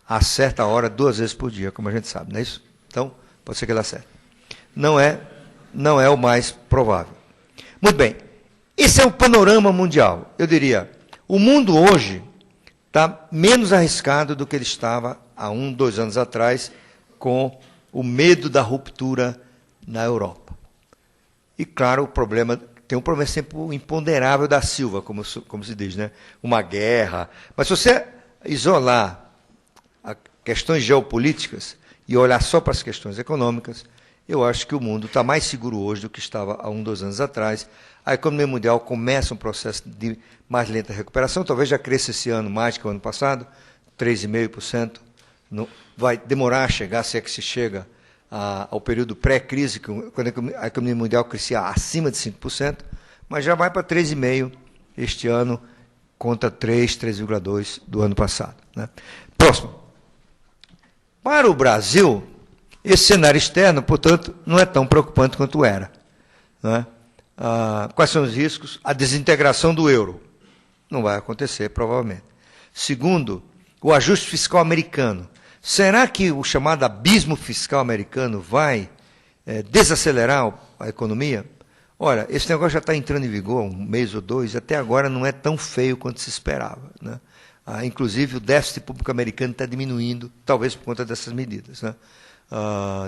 acerta a hora 2 vezes por dia, como a gente sabe, não é isso? Então, pode ser que ele acerte. Não é o mais provável. Muito bem. Esse é o panorama mundial. Eu diria, o mundo hoje está menos arriscado do que ele estava há 1, 2 anos atrás, com o medo da ruptura na Europa. E, claro, tem um problema sempre imponderável da Silva, como se diz, né? Uma guerra. Mas se você isolar questões geopolíticas e olhar só para as questões econômicas, eu acho que o mundo está mais seguro hoje do que estava há 2 anos atrás. A economia mundial começa um processo de mais lenta recuperação, talvez já cresça esse ano mais que o ano passado, 3,5%. Vai demorar a chegar, se é que se chega ao período pré-crise, quando a economia mundial crescia acima de 5%, mas já vai para 3,5% este ano, contra 3,2% do ano passado. Né? Próximo. Para o Brasil, esse cenário externo, portanto, não é tão preocupante quanto era. Né? Quais são os riscos? A desintegração do euro. Não vai acontecer, provavelmente. Segundo, o ajuste fiscal americano. Será que o chamado abismo fiscal americano vai desacelerar a economia? Olha, esse negócio já está entrando em vigor há 1 mês ou 2, até agora não é tão feio quanto se esperava. Né? Inclusive, o déficit público americano está diminuindo, talvez por conta dessas medidas, né?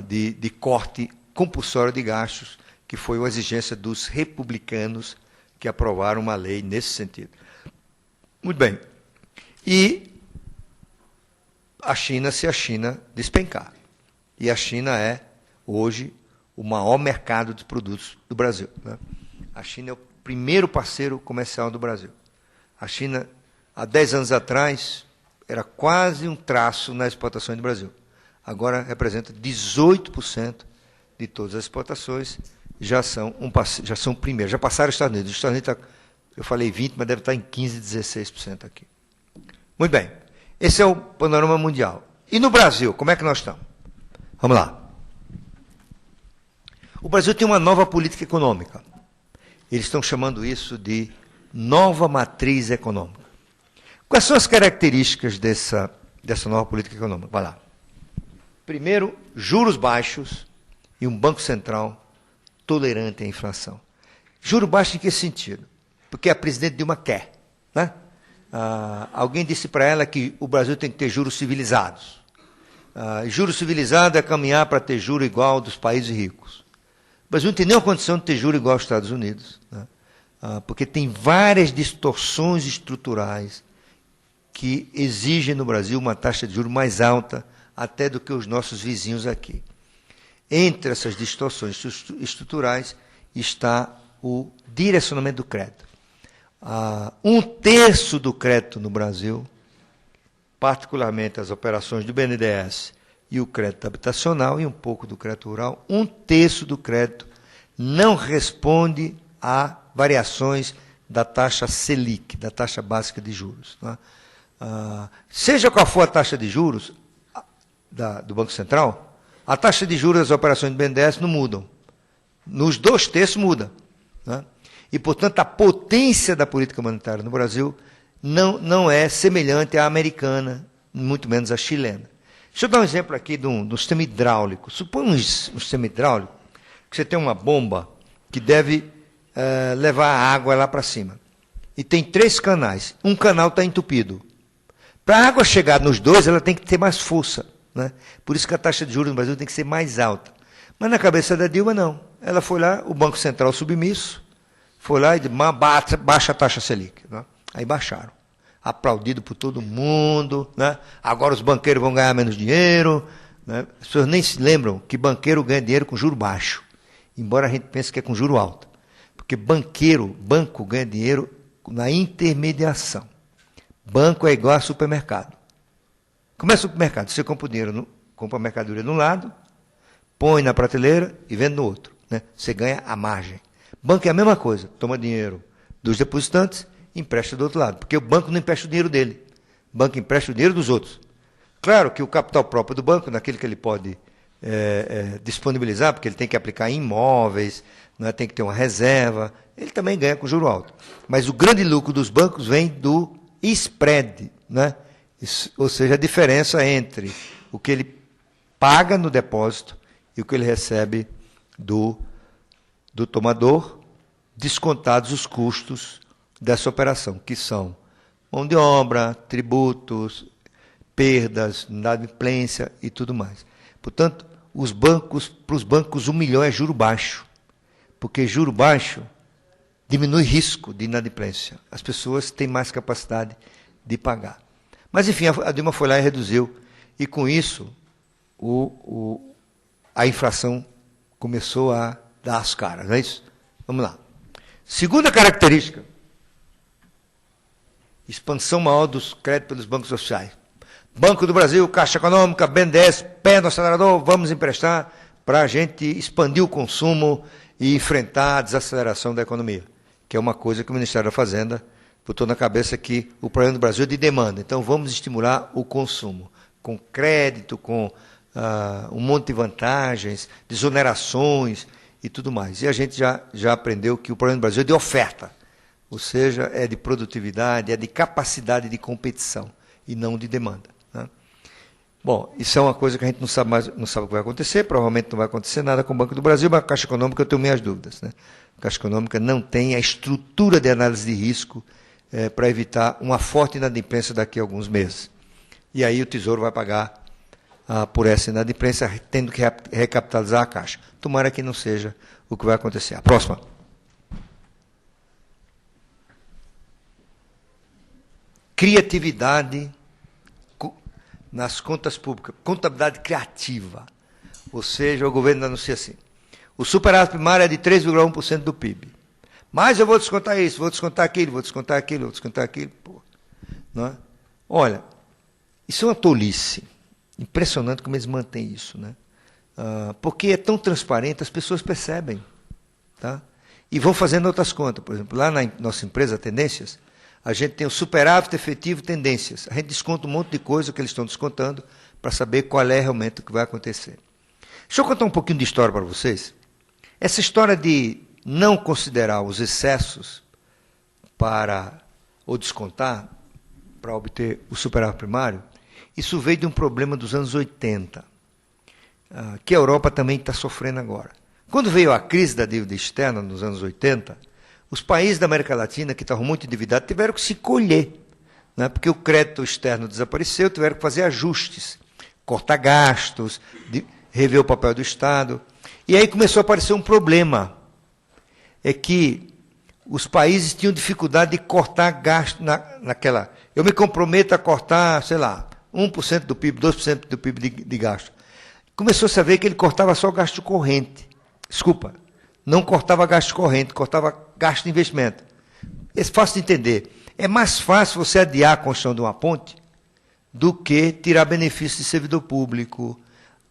De corte compulsório de gastos, que foi uma exigência dos republicanos que aprovaram uma lei nesse sentido. Muito bem. E a China, se a China despencar. E a China é, hoje, o maior mercado de produtos do Brasil. Né? A China é o primeiro parceiro comercial do Brasil. A China, há 10 anos atrás, era quase um traço nas exportações do Brasil. Agora representa 18% de todas as exportações, já são primeiros, já passaram os Estados Unidos. Os Estados Unidos, eu falei 20%, mas deve estar em 15%, 16% aqui. Muito bem. Esse é o panorama mundial. E no Brasil, como é que nós estamos? Vamos lá. O Brasil tem uma nova política econômica. Eles estão chamando isso de nova matriz econômica. Quais são as características dessa nova política econômica? Vai lá. Primeiro, juros baixos e um Banco Central tolerante à inflação. Juro baixo em que sentido? Porque a presidente Dilma quer. Né? Alguém disse para ela que o Brasil tem que ter juros civilizados. Juro civilizado é caminhar para ter juro igual dos países ricos. O Brasil não tem nenhuma condição de ter juro igual aos Estados Unidos, né? Porque tem várias distorções estruturais que exigem no Brasil uma taxa de juros mais alta até do que os nossos vizinhos aqui. Entre essas distorções estruturais está o direcionamento do crédito. 1/3 do crédito no Brasil, particularmente as operações do BNDES e o crédito habitacional e um pouco do crédito rural, 1/3 do crédito não responde a variações da taxa Selic, da taxa básica de juros. Né? Seja qual for a taxa de juros do Banco Central, a taxa de juros das operações do BNDES não mudam. Nos 2/3 muda. Né? E, portanto, a potência da política monetária no Brasil não é semelhante à americana, muito menos à chilena. Deixa eu dar um exemplo aqui de um sistema hidráulico. Suponha um sistema hidráulico que você tem uma bomba que deve levar a água lá para cima. E tem 3 canais. Um canal está entupido. Para a água chegar nos 2, ela tem que ter mais força. Né? Por isso que a taxa de juros no Brasil tem que ser mais alta. Mas na cabeça da Dilma, não. Ela foi lá, o Banco Central submisso, foi lá e disse, baixa a taxa Selic. Né? Aí baixaram. Aplaudido por todo mundo. Né? Agora os banqueiros vão ganhar menos dinheiro. Né? As pessoas nem se lembram que banqueiro ganha dinheiro com juro baixo. Embora a gente pense que é com juro alto. Porque banco ganha dinheiro na intermediação. Banco é igual a supermercado. Como é supermercado? Você compra o dinheiro, compra a mercadoria de um lado, põe na prateleira e vende no outro. Né? Você ganha a margem. Banco é a mesma coisa. Toma dinheiro dos depositantes e empresta do outro lado. Porque o banco não empresta o dinheiro dele. O banco empresta o dinheiro dos outros. Claro que o capital próprio do banco, naquele que ele pode disponibilizar, porque ele tem que aplicar em imóveis, né, tem que ter uma reserva, ele também ganha com juro alto. Mas o grande lucro dos bancos vem do spread, né? Ou seja, a diferença entre o que ele paga no depósito e o que ele recebe do tomador, descontados os custos dessa operação, que são mão de obra, tributos, perdas, inadimplência e tudo mais. Portanto, para os bancos, o melhor é juro baixo, porque juro baixo diminui risco de inadimplência. As pessoas têm mais capacidade de pagar. Mas, enfim, a Dilma foi lá e reduziu. E, com isso, a inflação começou a dar as caras, não é isso? Vamos lá. Segunda característica, expansão maior dos créditos pelos bancos oficiais. Banco do Brasil, Caixa Econômica, BNDES, pé no acelerador, vamos emprestar para a gente expandir o consumo e enfrentar a desaceleração da economia, que é uma coisa que o Ministério da Fazenda botou na cabeça que o problema do Brasil é de demanda. Então, vamos estimular o consumo, com crédito, com um monte de vantagens, desonerações e tudo mais. E a gente já aprendeu que o problema do Brasil é de oferta, ou seja, é de produtividade, é de capacidade de competição, e não de demanda. Né? Bom, isso é uma coisa que a gente não sabe o que vai acontecer, provavelmente não vai acontecer nada com o Banco do Brasil, mas a Caixa Econômica eu tenho minhas dúvidas. Né? A Caixa Econômica não tem a estrutura de análise de risco para evitar uma forte inadimplência daqui a alguns meses. E aí o Tesouro vai pagar por essa inadimplência, tendo que recapitalizar a Caixa. Tomara que não seja o que vai acontecer. A próxima. Criatividade nas contas públicas, contabilidade criativa. Ou seja, o governo anuncia assim, o superávit primário é de 3,1% do PIB. Mas eu vou descontar isso, vou descontar aquilo, vou descontar aquilo, vou descontar aquilo. Pô. Não é? Olha, isso é uma tolice. Impressionante como eles mantêm isso. Né? Porque é tão transparente, as pessoas percebem. Tá? E vão fazendo outras contas. Por exemplo, lá na nossa empresa, Tendências, a gente tem o superávit efetivo Tendências. A gente desconta um monte de coisa que eles estão descontando para saber qual é realmente o que vai acontecer. Deixa eu contar um pouquinho de história para vocês. Essa história de não considerar os excessos ou descontar para obter o superávit primário, isso veio de um problema dos anos 80, que a Europa também está sofrendo agora. Quando veio a crise da dívida externa nos anos 80, os países da América Latina, que estavam muito endividados, tiveram que se colher, né? Porque o crédito externo desapareceu, tiveram que fazer ajustes, cortar gastos, rever o papel do Estado. E aí começou a aparecer um problema, é que os países tinham dificuldade de cortar gasto naquela... Eu me comprometo a cortar, sei lá, 1% do PIB, 2% do PIB de gasto. Começou-se a ver que ele cortava só gasto corrente. Desculpa, não cortava gasto corrente, cortava gasto de investimento. É fácil de entender. É mais fácil você adiar a construção de uma ponte do que tirar benefício de servidor público,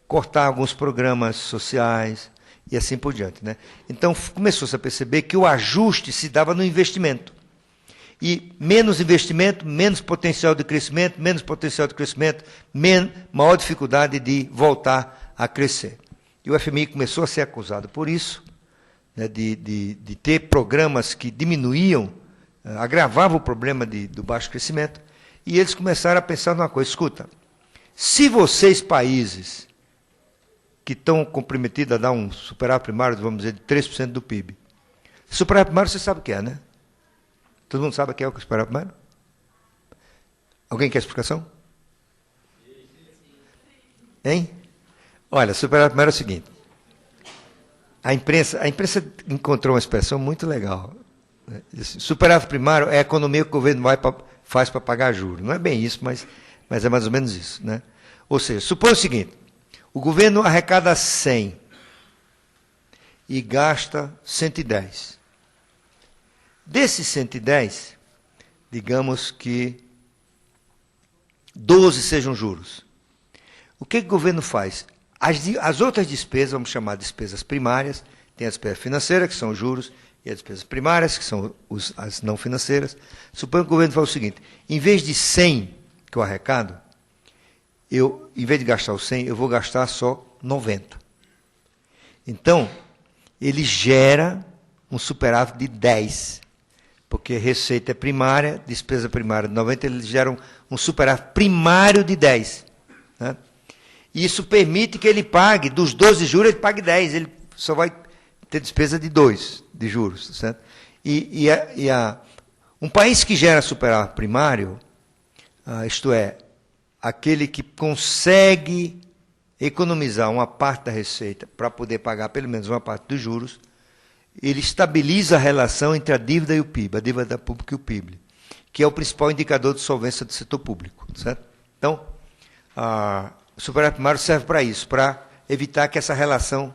cortar alguns programas sociais e assim por diante. Né? Então, começou-se a perceber que o ajuste se dava no investimento. E menos investimento, menos potencial de crescimento, maior dificuldade de voltar a crescer. E o FMI começou a ser acusado por isso, né, de ter programas que diminuíam, agravavam o problema do baixo crescimento, e eles começaram a pensar numa coisa, escuta, se vocês, países que estão comprometidos a dar um superávit primário, vamos dizer, de 3% do PIB, superávit primário você sabe o que é, né? Todo mundo sabe o que é o superávit primário? Alguém quer explicação? Hein? Olha, superávit primário é o seguinte. A imprensa encontrou uma expressão muito legal. Superávit primário é a economia que o governo faz para pagar juros. Não é bem isso, mas é mais ou menos isso. Né? Ou seja, supõe o seguinte, o governo arrecada 100 e gasta 110. Desses 110, digamos que 12 sejam juros. O que o governo faz? As outras despesas, vamos chamar de despesas primárias, tem a despesa financeira, que são os juros, e as despesas primárias, que são as não financeiras. Suponho que o governo faz o seguinte, em vez de 100 que eu arrecado, em vez de gastar os 100, eu vou gastar só 90. Então, ele gera um superávit de 10, porque receita é primária, despesa primária de 90, eles geram um superávit primário de 10. Né? E isso permite que ele pague, dos 12 juros, ele pague 10, ele só vai ter despesa de 2 de juros. Certo? Um país que gera superávit primário, isto é, aquele que consegue economizar uma parte da receita para poder pagar pelo menos uma parte dos juros, ele estabiliza a relação entre a dívida e o PIB, a dívida pública e o PIB, que é o principal indicador de solvência do setor público. Certo? Então, o superávit primário serve para isso, para evitar que essa relação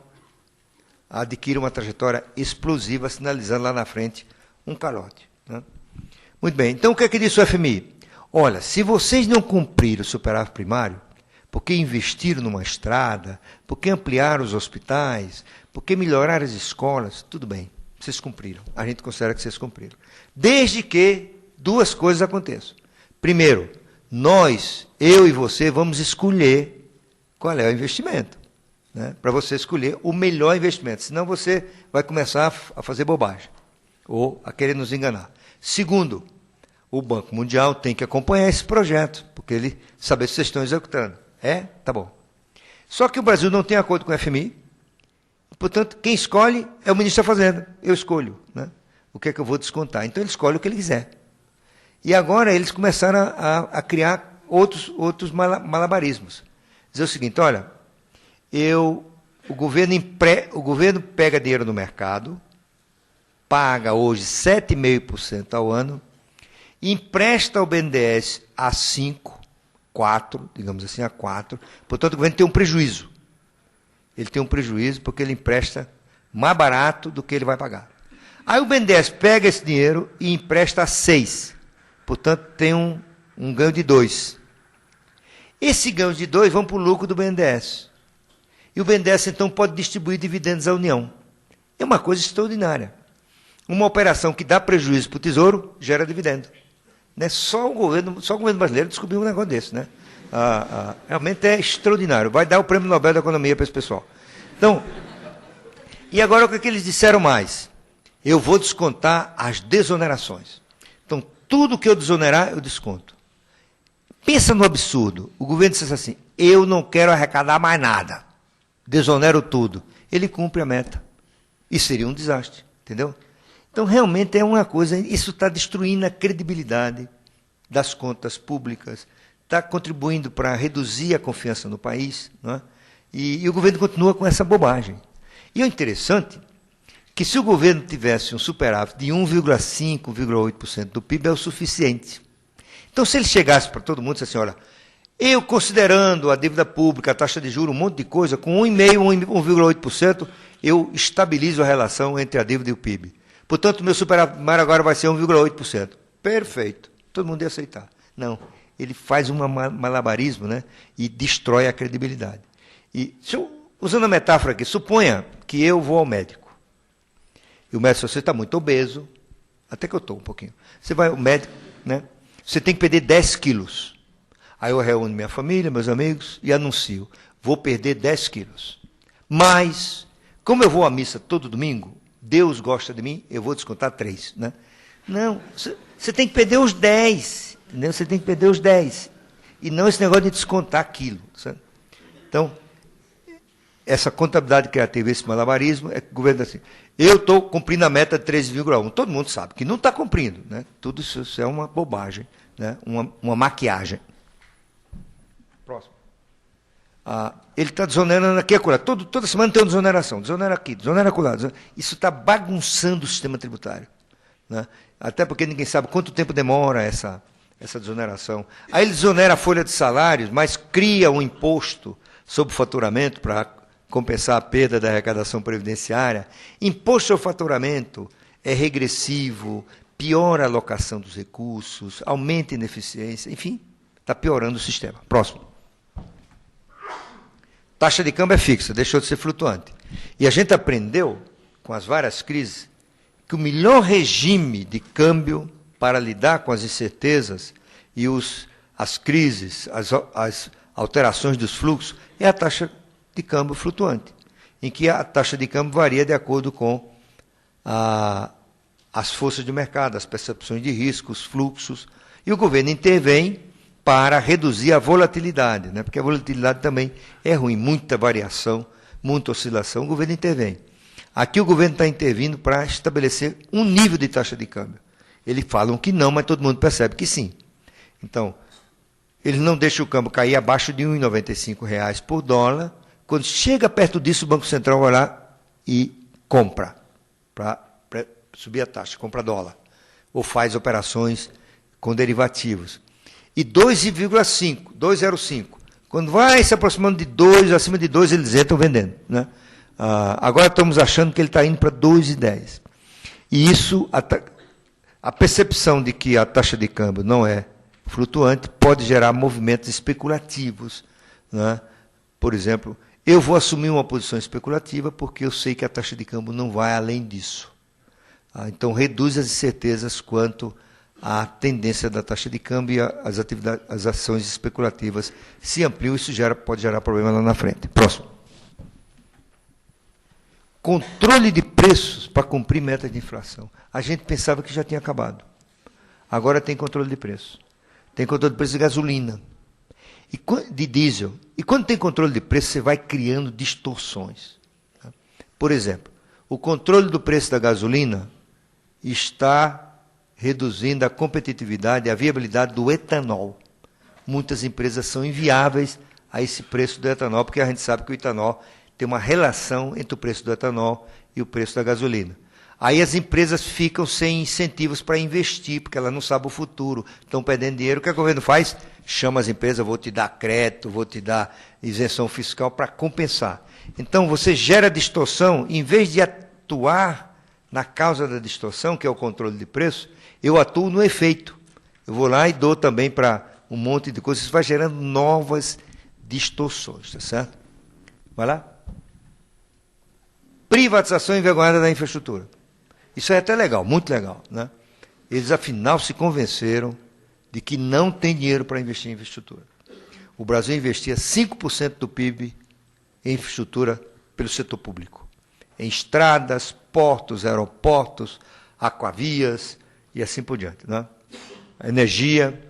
adquire uma trajetória explosiva, sinalizando lá na frente um calote. Né? Muito bem, então o que é que disse o FMI? Olha, se vocês não cumpriram o superávit primário, porque investiram numa estrada, porque ampliaram os hospitais, porque melhoraram as escolas, tudo bem, vocês cumpriram. A gente considera que vocês cumpriram. Desde que duas coisas aconteçam. Primeiro, nós, eu e você, vamos escolher qual é o investimento. Né? Para você escolher o melhor investimento. Senão você vai começar a fazer bobagem. Ou a querer nos enganar. Segundo, o Banco Mundial tem que acompanhar esse projeto, porque ele sabe se vocês estão executando. É? Tá bom. Só que o Brasil não tem acordo com o FMI, portanto, quem escolhe é o ministro da Fazenda. Eu escolho, né? O que é que eu vou descontar. Então, ele escolhe o que ele quiser. E agora eles começaram a criar outros malabarismos. Dizer o seguinte, olha, o governo pega dinheiro no mercado, paga hoje 7,5% ao ano, empresta ao BNDES a 5, 4, digamos assim, a 4. Portanto, o governo tem um prejuízo. Ele tem um prejuízo porque ele empresta mais barato do que ele vai pagar. Aí o BNDES pega esse dinheiro e empresta a 6. Portanto, tem um ganho de 2. Esse ganho de 2 vão para o lucro do BNDES. E o BNDES, então, pode distribuir dividendos à União. É uma coisa extraordinária. Uma operação que dá prejuízo para o Tesouro gera dividendo. Né? Só o governo brasileiro descobriu um negócio desse. Né? Realmente é extraordinário. Vai dar o Prêmio Nobel da Economia para esse pessoal. Então, e agora o que eles disseram mais? Eu vou descontar as desonerações. Então, tudo que eu desonerar, eu desconto. Pensa no absurdo. O governo disse assim, eu não quero arrecadar mais nada. Desonero tudo. Ele cumpre a meta. Isso seria um desastre. Entendeu? Então, realmente é uma coisa, isso está destruindo a credibilidade das contas públicas, está contribuindo para reduzir a confiança no país, não é? E o governo continua com essa bobagem. E é interessante que se o governo tivesse um superávit de 1,5%, 1,8% do PIB, é o suficiente. Então, se ele chegasse para todo mundo e dissesse assim, olha, eu considerando a dívida pública, a taxa de juros, um monte de coisa, com 1,5%, 1,8%, eu estabilizo a relação entre a dívida e o PIB. Portanto, o meu superávit primário agora vai ser 1,8%. Perfeito. Todo mundo ia aceitar. Não. Ele faz um malabarismo, né, e destrói a credibilidade. E, usando a metáfora aqui, suponha que eu vou ao médico. E o médico, você está muito obeso, até que eu estou um pouquinho. Você vai ao médico, né, você tem que perder 10 quilos. Aí eu reúno minha família, meus amigos, e anuncio, vou perder 10 quilos. Mas, como eu vou à missa todo domingo, Deus gosta de mim, eu vou descontar 3. Né? Não, você tem que perder os 10. Entendeu? Você tem que perder os 10. E não esse negócio de descontar quilo. Sabe? Então, essa contabilidade criativa, esse malabarismo, é que o governo diz assim, eu estou cumprindo a meta de 13,1. Todo mundo sabe que não está cumprindo. Né? Tudo isso é uma bobagem, né? uma maquiagem. Próximo. Ele está desonerando aqui e acolá. Toda semana tem uma desoneração. Desonera aqui, desonera acolá. Isso está bagunçando o sistema tributário. Né? Até porque ninguém sabe quanto tempo demora essa desoneração. Aí ele desonera a folha de salários, mas cria um imposto sobre o faturamento para compensar a perda da arrecadação previdenciária. Imposto sobre faturamento é regressivo, piora a alocação dos recursos, aumenta a ineficiência, enfim, está piorando o sistema. Próximo. Taxa de câmbio é fixa, deixou de ser flutuante. E a gente aprendeu, com as várias crises, que o melhor regime de câmbio para lidar com as incertezas e as crises, as alterações dos fluxos, é a taxa de câmbio flutuante, em que a taxa de câmbio varia de acordo com as forças de mercado, as percepções de risco, os fluxos, e o governo intervém para reduzir a volatilidade, né? Porque a volatilidade também é ruim, muita variação, muita oscilação, o governo intervém. Aqui o governo está intervindo para estabelecer um nível de taxa de câmbio. Eles falam que não, mas todo mundo percebe que sim. Então, eles não deixam o câmbio cair abaixo de R$ 1,95 por dólar. Quando chega perto disso, o Banco Central vai lá e compra, para subir a taxa, compra dólar. Ou faz operações com derivativos. E 2,5, 2,05. Quando vai se aproximando de 2, acima de 2, eles entram vendendo. Né? Agora estamos achando que ele está indo para 2,10. E isso, a percepção de que a taxa de câmbio não é flutuante pode gerar movimentos especulativos, né? Por exemplo, eu vou assumir uma posição especulativa porque eu sei que a taxa de câmbio não vai além disso. Então, reduz as incertezas quanto à tendência da taxa de câmbio e as ações especulativas se ampliam. Isso pode gerar problema lá na frente. Próximo. Controle de preços para cumprir meta de inflação. A gente pensava que já tinha acabado. Agora tem controle de preço. Tem controle de preço de gasolina, de diesel. E quando tem controle de preço, você vai criando distorções. Por exemplo, o controle do preço da gasolina está reduzindo a competitividade e a viabilidade do etanol. Muitas empresas são inviáveis a esse preço do etanol, porque a gente sabe que o etanol tem uma relação entre o preço do etanol e o preço da gasolina. Aí as empresas ficam sem incentivos para investir, porque elas não sabem o futuro, estão perdendo dinheiro. O que o governo faz? Chama as empresas, vou te dar crédito, vou te dar isenção fiscal para compensar. Então, você gera distorção, em vez de atuar na causa da distorção, que é o controle de preço, eu atuo no efeito. Eu vou lá e dou também para um monte de coisas. Isso vai gerando novas distorções, tá certo? Vai lá. Privatização envergonhada da infraestrutura. Isso é até legal, muito legal, né? Eles, afinal, se convenceram de que não tem dinheiro para investir em infraestrutura. O Brasil investia 5% do PIB em infraestrutura pelo setor público. Em estradas, portos, aeroportos, aquavias e assim por diante, né? Energia.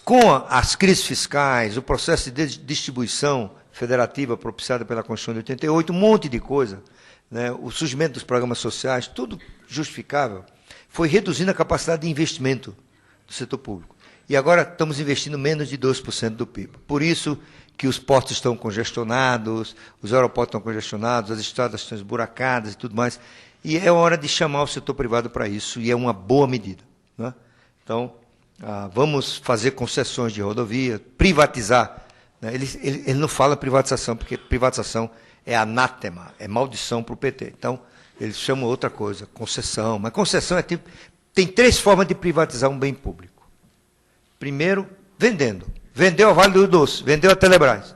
Com as crises fiscais, o processo de distribuição federativa propiciada pela Constituição de 88, um monte de coisa, né? O surgimento dos programas sociais, tudo justificável, foi reduzindo a capacidade de investimento do setor público. E agora estamos investindo menos de 2% do PIB. Por isso que os portos estão congestionados, os aeroportos estão congestionados, as estradas estão esburacadas e tudo mais. E é hora de chamar o setor privado para isso, e é uma boa medida, né? Então, vamos fazer concessões de rodovia, privatizar. Né? Ele não fala privatização, porque privatização é anátema, é maldição para o PT. Então, eles chamam outra coisa, concessão. Mas concessão é tipo... Tem 3 formas de privatizar um bem público. Primeiro, vendendo. Vendeu a Vale do Rio Doce, vendeu a Telebrás.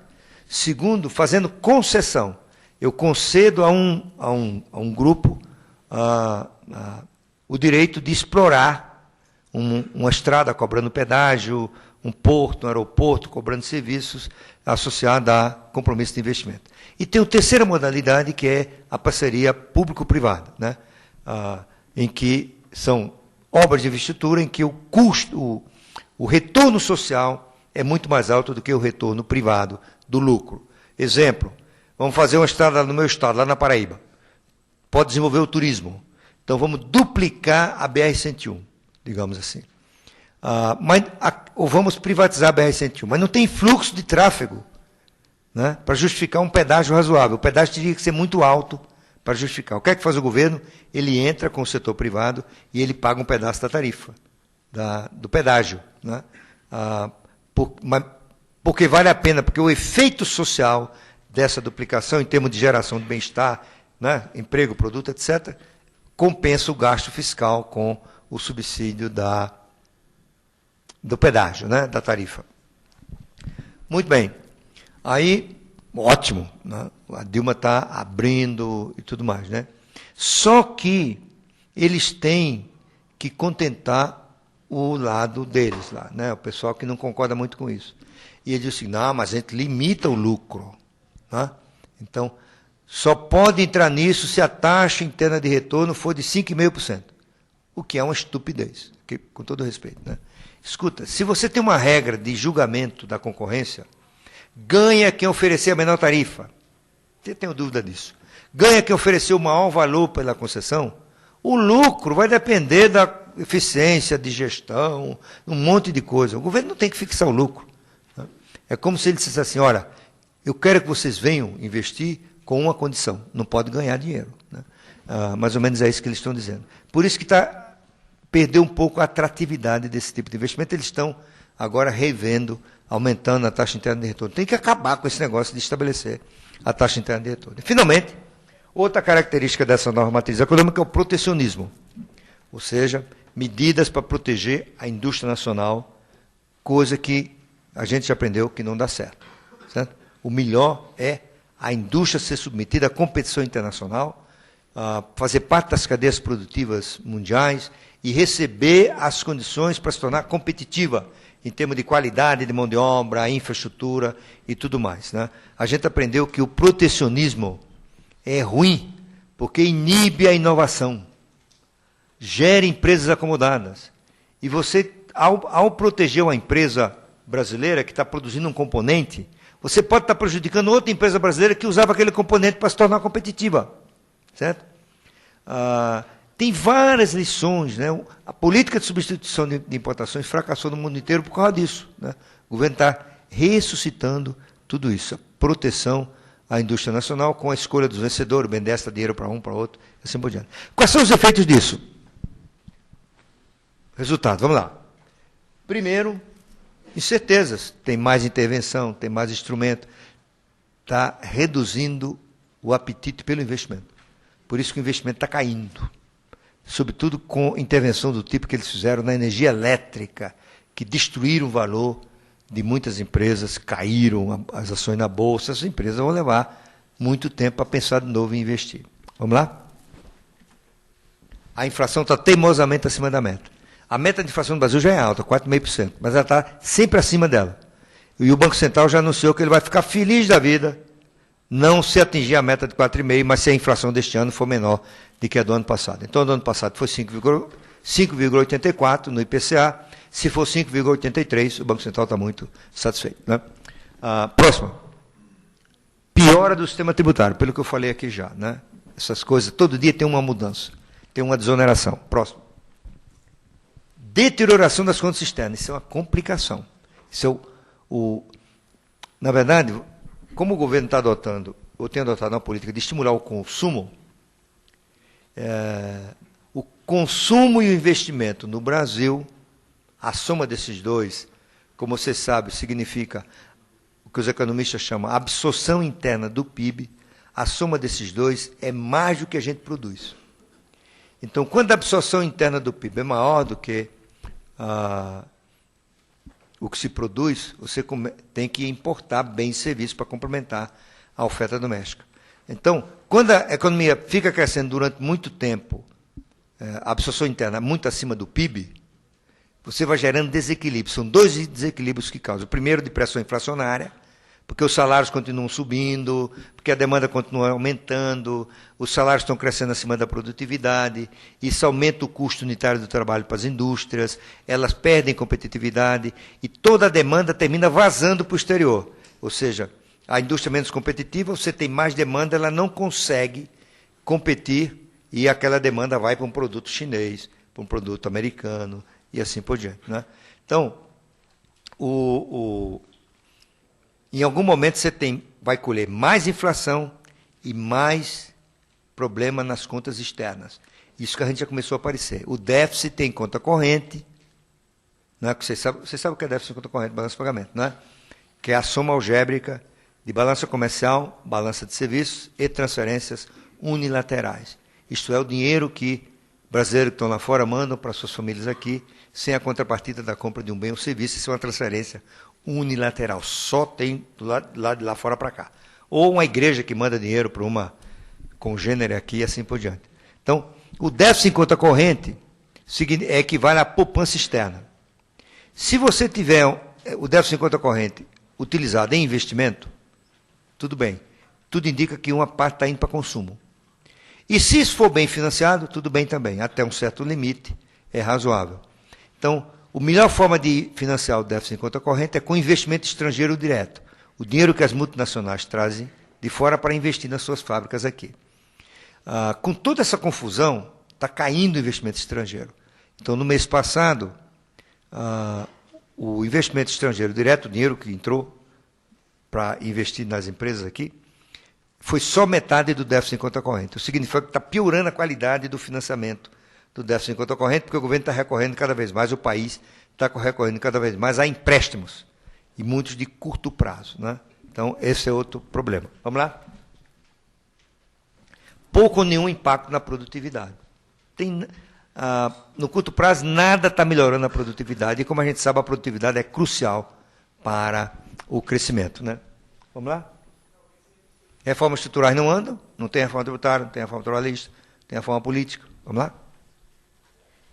Segundo, fazendo concessão. Eu concedo a um grupo o direito de explorar uma estrada cobrando pedágio, um porto, um aeroporto cobrando serviços associados a compromisso de investimento. E tem a terceira modalidade, que é a parceria público-privada, né? Em que são obras de infraestrutura em que o custo, o retorno social é muito mais alto do que o retorno privado do lucro. Exemplo, vamos fazer uma estrada no meu estado, lá na Paraíba. Pode desenvolver o turismo. Então, vamos duplicar a BR-101, digamos assim. Ou vamos privatizar a BR-101, mas não tem fluxo de tráfego, né, para justificar um pedágio razoável. O pedágio teria que ser muito alto para justificar. O que é que faz o governo? Ele entra com o setor privado e ele paga um pedaço da tarifa, do pedágio, né? Porque vale a pena, porque o efeito social dessa duplicação, em termos de geração de bem-estar, né, emprego, produto, etc., compensa o gasto fiscal com o subsídio do pedágio, né, da tarifa. Muito bem. Aí, ótimo, né? A Dilma está abrindo e tudo mais, né? Só que eles têm que contentar o lado deles lá, né? O pessoal que não concorda muito com isso. E ele diz assim, não, mas a gente limita o lucro, né? Então, só pode entrar nisso se a taxa interna de retorno for de 5,5%, o que é uma estupidez, com todo respeito, né? Escuta, se você tem uma regra de julgamento da concorrência, ganha quem oferecer a menor tarifa. Eu tenho dúvida disso. Ganha quem oferecer o maior valor pela concessão. O lucro vai depender da eficiência de gestão, um monte de coisa. O governo não tem que fixar o lucro, né? É como se ele dissesse assim, olha, eu quero que vocês venham investir com uma condição, não pode ganhar dinheiro, né? Mais ou menos é isso que eles estão dizendo. Por isso que perdeu um pouco a atratividade desse tipo de investimento. Eles estão agora revendo aumentando a taxa interna de retorno. Tem que acabar com esse negócio de estabelecer a taxa interna de retorno. E, finalmente, outra característica dessa nova matriz econômica é o protecionismo, ou seja, medidas para proteger a indústria nacional, coisa que a gente já aprendeu que não dá certo. O melhor é a indústria ser submetida à competição internacional, fazer parte das cadeias produtivas mundiais e receber as condições para se tornar competitiva em termos de qualidade de mão de obra, infraestrutura e tudo mais. A gente aprendeu que o protecionismo é ruim, porque inibe a inovação, gera empresas acomodadas. E você, ao proteger uma empresa brasileira que está produzindo um componente, você pode estar prejudicando outra empresa brasileira que usava aquele componente para se tornar competitiva. Certo? Tem várias lições. A política de substituição de importações fracassou no mundo inteiro por causa disso. O governo está ressuscitando tudo isso. A proteção à indústria nacional com a escolha dos vencedores, o BNDES dá dinheiro para um, para outro, e assim por diante. Quais são os efeitos disso? Resultado, vamos lá. Primeiro, incertezas. Tem mais intervenção, tem mais instrumento. Está reduzindo o apetite pelo investimento. Por isso que o investimento está caindo. Sobretudo com intervenção do tipo que eles fizeram na energia elétrica, que destruíram o valor de muitas empresas, caíram as ações na bolsa. Essas empresas vão levar muito tempo para pensar de novo em investir. Vamos lá? A inflação está teimosamente acima da meta. A meta de inflação no Brasil já é alta, 4,5%, mas ela está sempre acima dela. E o Banco Central já anunciou que ele vai ficar feliz da vida, não se atingir a meta de 4,5%, mas se a inflação deste ano for menor do que a do ano passado. Então, do ano passado foi 5,84% no IPCA. Se for 5,83%, o Banco Central está muito satisfeito. Próximo. Piora do sistema tributário, pelo que eu falei aqui já. Essas coisas, todo dia tem uma mudança, tem uma desoneração. Próximo. Deterioração das contas externas. Isso é uma complicação. Isso é na verdade, como o governo está adotando, ou tem adotado uma política de estimular o consumo, o consumo e o investimento no Brasil, a soma desses dois, como você sabe, significa o que os economistas chamam de absorção interna do PIB. A soma desses dois é mais do que a gente produz. Então, quando a absorção interna do PIB é maior do que o que se produz, você tem que importar bens e serviços para complementar a oferta doméstica. Então, quando a economia fica crescendo durante muito tempo, a absorção interna muito acima do PIB, você vai gerando desequilíbrio. São dois desequilíbrios que causam. O primeiro, de pressão inflacionária, porque os salários continuam subindo, porque a demanda continua aumentando, os salários estão crescendo acima da produtividade, isso aumenta o custo unitário do trabalho para as indústrias, elas perdem competitividade e toda a demanda termina vazando para o exterior. Ou seja, a indústria menos competitiva, você tem mais demanda, ela não consegue competir e aquela demanda vai para um produto chinês, para um produto americano e assim por diante. Então, em algum momento você vai colher mais inflação e mais problema nas contas externas. Isso que a gente já começou a aparecer. O déficit tem conta corrente, você sabe o que é déficit em conta corrente, balança de pagamento, que é a soma algébrica de balança comercial, balança de serviços e transferências unilaterais. Isto é, o dinheiro que brasileiros que estão lá fora mandam para suas famílias aqui, sem a contrapartida da compra de um bem ou serviço. Isso é uma transferência unilateral, só tem do lado de lá fora para cá. Ou uma igreja que manda dinheiro para uma congênere aqui e assim por diante. Então, o déficit em conta corrente equivale à poupança externa. Se você tiver o déficit em conta corrente utilizado em investimento, tudo bem. Tudo indica que uma parte está indo para consumo. E se isso for bem financiado, tudo bem também. Até um certo limite é razoável. Então, a melhor forma de financiar o déficit em conta corrente é com investimento estrangeiro direto. O dinheiro que as multinacionais trazem de fora para investir nas suas fábricas aqui. Com toda essa confusão, está caindo o investimento estrangeiro. Então, no mês passado, o investimento estrangeiro direto, o dinheiro que entrou para investir nas empresas aqui, foi só metade do déficit em conta corrente. Isso significa que está piorando a qualidade do financiamento do déficit em conta corrente, porque o governo está recorrendo cada vez mais, o país está recorrendo cada vez mais a empréstimos. e muitos de curto prazo, né? Então, esse é outro problema. Vamos lá? Pouco ou nenhum impacto na produtividade. No curto prazo, nada está melhorando a produtividade, e como a gente sabe, a produtividade é crucial para o crescimento, né? Vamos lá? Reformas estruturais não andam, não tem reforma tributária, não tem reforma trabalhista, não tem reforma política. Vamos lá?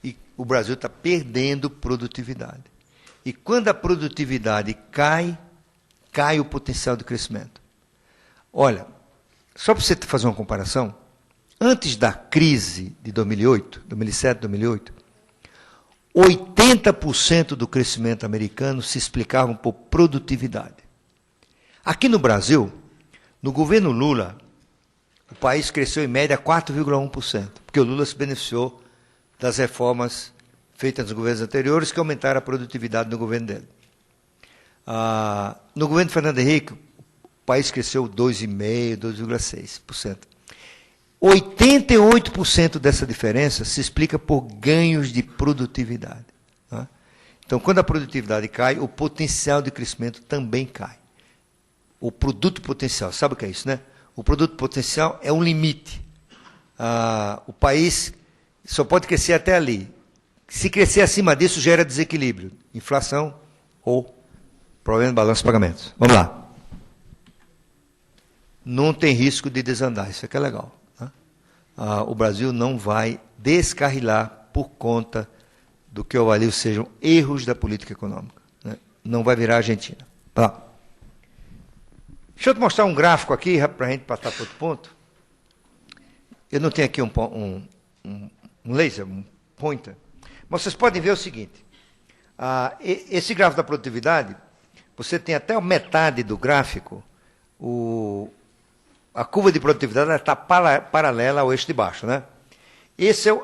E o Brasil está perdendo produtividade. E quando a produtividade cai, cai o potencial de crescimento. Olha, só para você fazer uma comparação, antes da crise de 2008, 2007, 2008, 80% do crescimento americano se explicava por produtividade. Aqui no Brasil, no governo Lula, o país cresceu em média 4,1%, porque o Lula se beneficiou das reformas feitas nos governos anteriores que aumentaram a produtividade no governo dele. No governo Fernando Henrique, o país cresceu 2,5%, 2,6%. 88% dessa diferença se explica por ganhos de produtividade. Tá? Então, quando a produtividade cai, o potencial de crescimento também cai. O produto potencial, sabe o que é isso, né? O produto potencial é um limite. O país só pode crescer até ali. Se crescer acima disso, gera desequilíbrio, inflação ou problema de balanço de pagamentos. Vamos lá. Não tem risco de desandar, isso aqui é legal. Né? O Brasil não vai descarrilar por conta do que eu avalio sejam erros da política econômica. Né? Não vai virar a Argentina. Vamos lá. Deixa eu te mostrar um gráfico aqui, para a gente passar para outro ponto. Eu não tenho aqui um laser, um pointer. Mas vocês podem ver o seguinte. Esse gráfico da produtividade, você tem até a metade do gráfico, a curva de produtividade está paralela ao eixo de baixo. Né? Esse é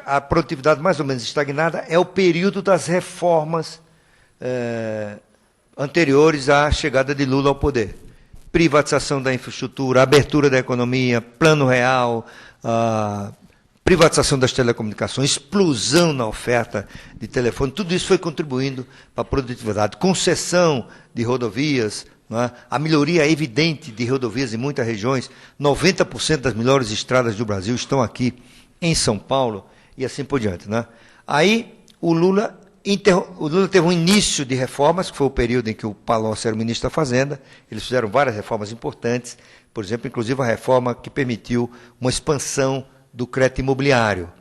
a produtividade mais ou menos estagnada, é o período das reformas anteriores à chegada de Lula ao poder. Privatização da infraestrutura, abertura da economia, plano real, privatização das telecomunicações, explosão na oferta de telefone, tudo isso foi contribuindo para a produtividade. Concessão de rodovias, não é? A melhoria evidente de rodovias em muitas regiões, 90% das melhores estradas do Brasil estão aqui em São Paulo e assim por diante. Não é? Aí o Lula teve um início de reformas, que foi o período em que o Palocci era o ministro da Fazenda. Eles fizeram várias reformas importantes, por exemplo, inclusive a reforma que permitiu uma expansão do crédito imobiliário,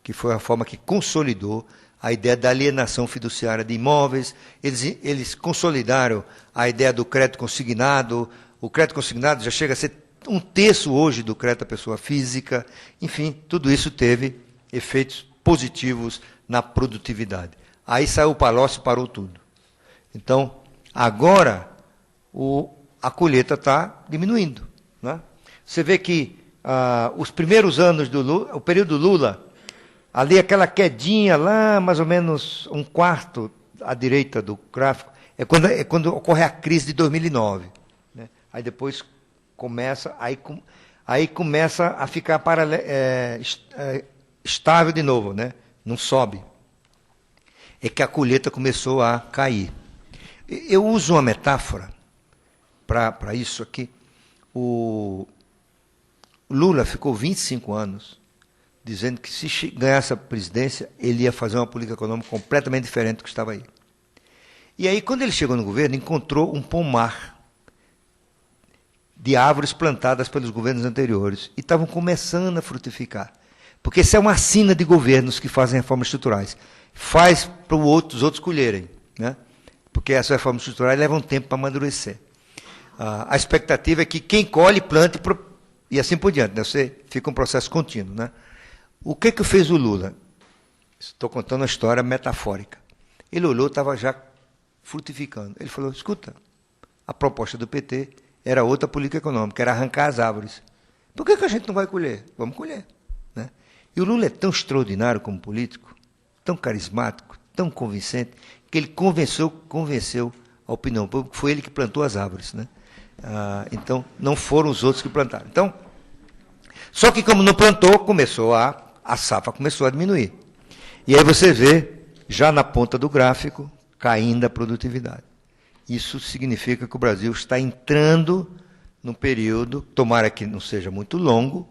que foi a reforma que consolidou a ideia da alienação fiduciária de imóveis. Eles consolidaram a ideia do crédito consignado. O crédito consignado já chega a ser 1/3 hoje do crédito à pessoa física. Enfim, tudo isso teve efeitos positivos na produtividade. Aí saiu o Palocci e parou tudo. Então, agora, a colheita está diminuindo. Né? Você vê que os primeiros anos do Lula, o período do Lula, ali aquela quedinha lá, mais ou menos 1/4 à direita do gráfico, é quando ocorre a crise de 2009. Né? Aí depois começa, aí começa a ficar estável de novo, né? Não sobe. É que a colheita começou a cair. Eu uso uma metáfora para isso aqui. O Lula ficou 25 anos dizendo que se ganhasse a presidência, ele ia fazer uma política econômica completamente diferente do que estava aí. E aí, quando ele chegou no governo, encontrou um pomar de árvores plantadas pelos governos anteriores e estavam começando a frutificar. Porque essa é uma sina de governos que fazem reformas estruturais. Faz para os outros colherem, né? Porque essas reformas estruturais levam tempo para amadurecer. A expectativa é que quem colhe, plante e assim por diante. Né? Você fica um processo contínuo. Né? O que fez o Lula? Estou contando uma história metafórica. Ele olhou, estava já frutificando. Ele falou, escuta, a proposta do PT era outra política econômica, era arrancar as árvores. Por que a gente não vai colher? Vamos colher. Né? E o Lula é tão extraordinário como político, tão carismático, tão convincente, que ele convenceu a opinião pública, foi ele que plantou as árvores. Né? Então, não foram os outros que plantaram. Então, só que como não plantou, a safra começou a diminuir. E aí você vê, já na ponta do gráfico, caindo a produtividade. Isso significa que o Brasil está entrando num período, tomara que não seja muito longo,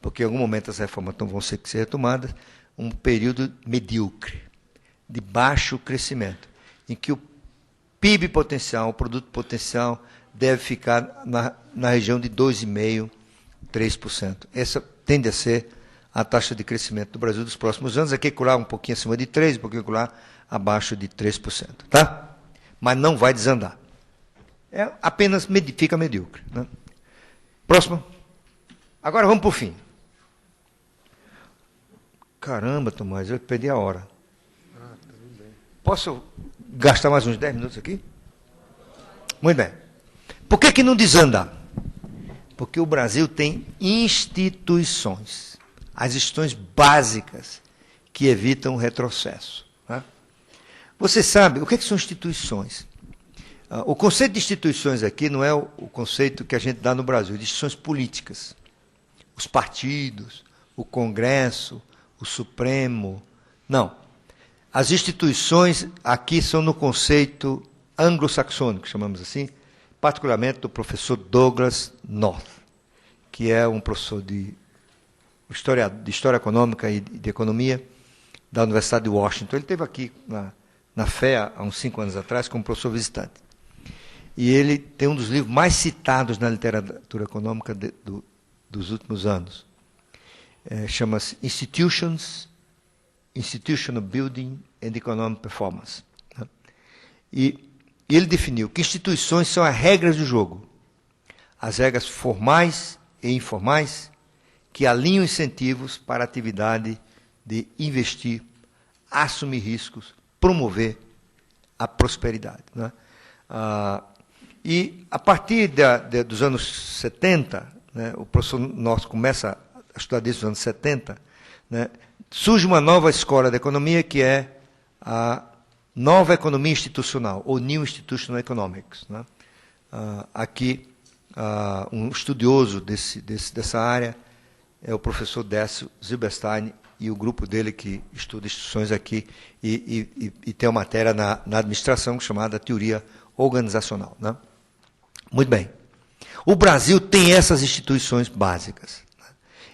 porque em algum momento as reformas vão ser retomadas, um período medíocre, de baixo crescimento, em que o PIB potencial, o produto potencial, deve ficar na região de 2,5%, 3%. Essa tende a ser a taxa de crescimento do Brasil dos próximos anos, aqui lá um pouquinho acima de 3%, um pouquinho lá abaixo de 3%. Tá? Mas não vai desandar. Apenas fica medíocre. Né? Próximo. Agora vamos para o fim. Caramba, Tomás, eu perdi a hora. Tudo bem. Posso gastar mais uns 10 minutos aqui? Muito bem. Por que não desanda? Porque o Brasil tem instituições, as instituições básicas que evitam o retrocesso. Né? Você sabe, o que são instituições? O conceito de instituições aqui não é o conceito que a gente dá no Brasil, de instituições políticas. Os partidos, o Congresso, o Supremo. Não. As instituições aqui são no conceito anglo-saxônico, chamamos assim, particularmente do professor Douglas North, que é um professor de História Econômica e de Economia da Universidade de Washington. Ele esteve aqui na FEA, há uns 5 anos atrás, como professor visitante. E ele tem um dos livros mais citados na literatura econômica dos últimos anos. Chama-se Institutional Building and Economic Performance. Né? E ele definiu que instituições são as regras do jogo, as regras formais e informais que alinham incentivos para a atividade de investir, assumir riscos, promover a prosperidade. Né? E a partir dos anos 70, né, o professor nosso começa a estudar desde os anos 70, né, surge uma nova escola de economia que é a nova economia institucional, ou New Institutional Economics. Né? Aqui, um estudioso dessa área é o professor Décio Zilberstein e o grupo dele que estuda instituições aqui e tem uma matéria na administração chamada Teoria Organizacional. Né? Muito bem. O Brasil tem essas instituições básicas. Né?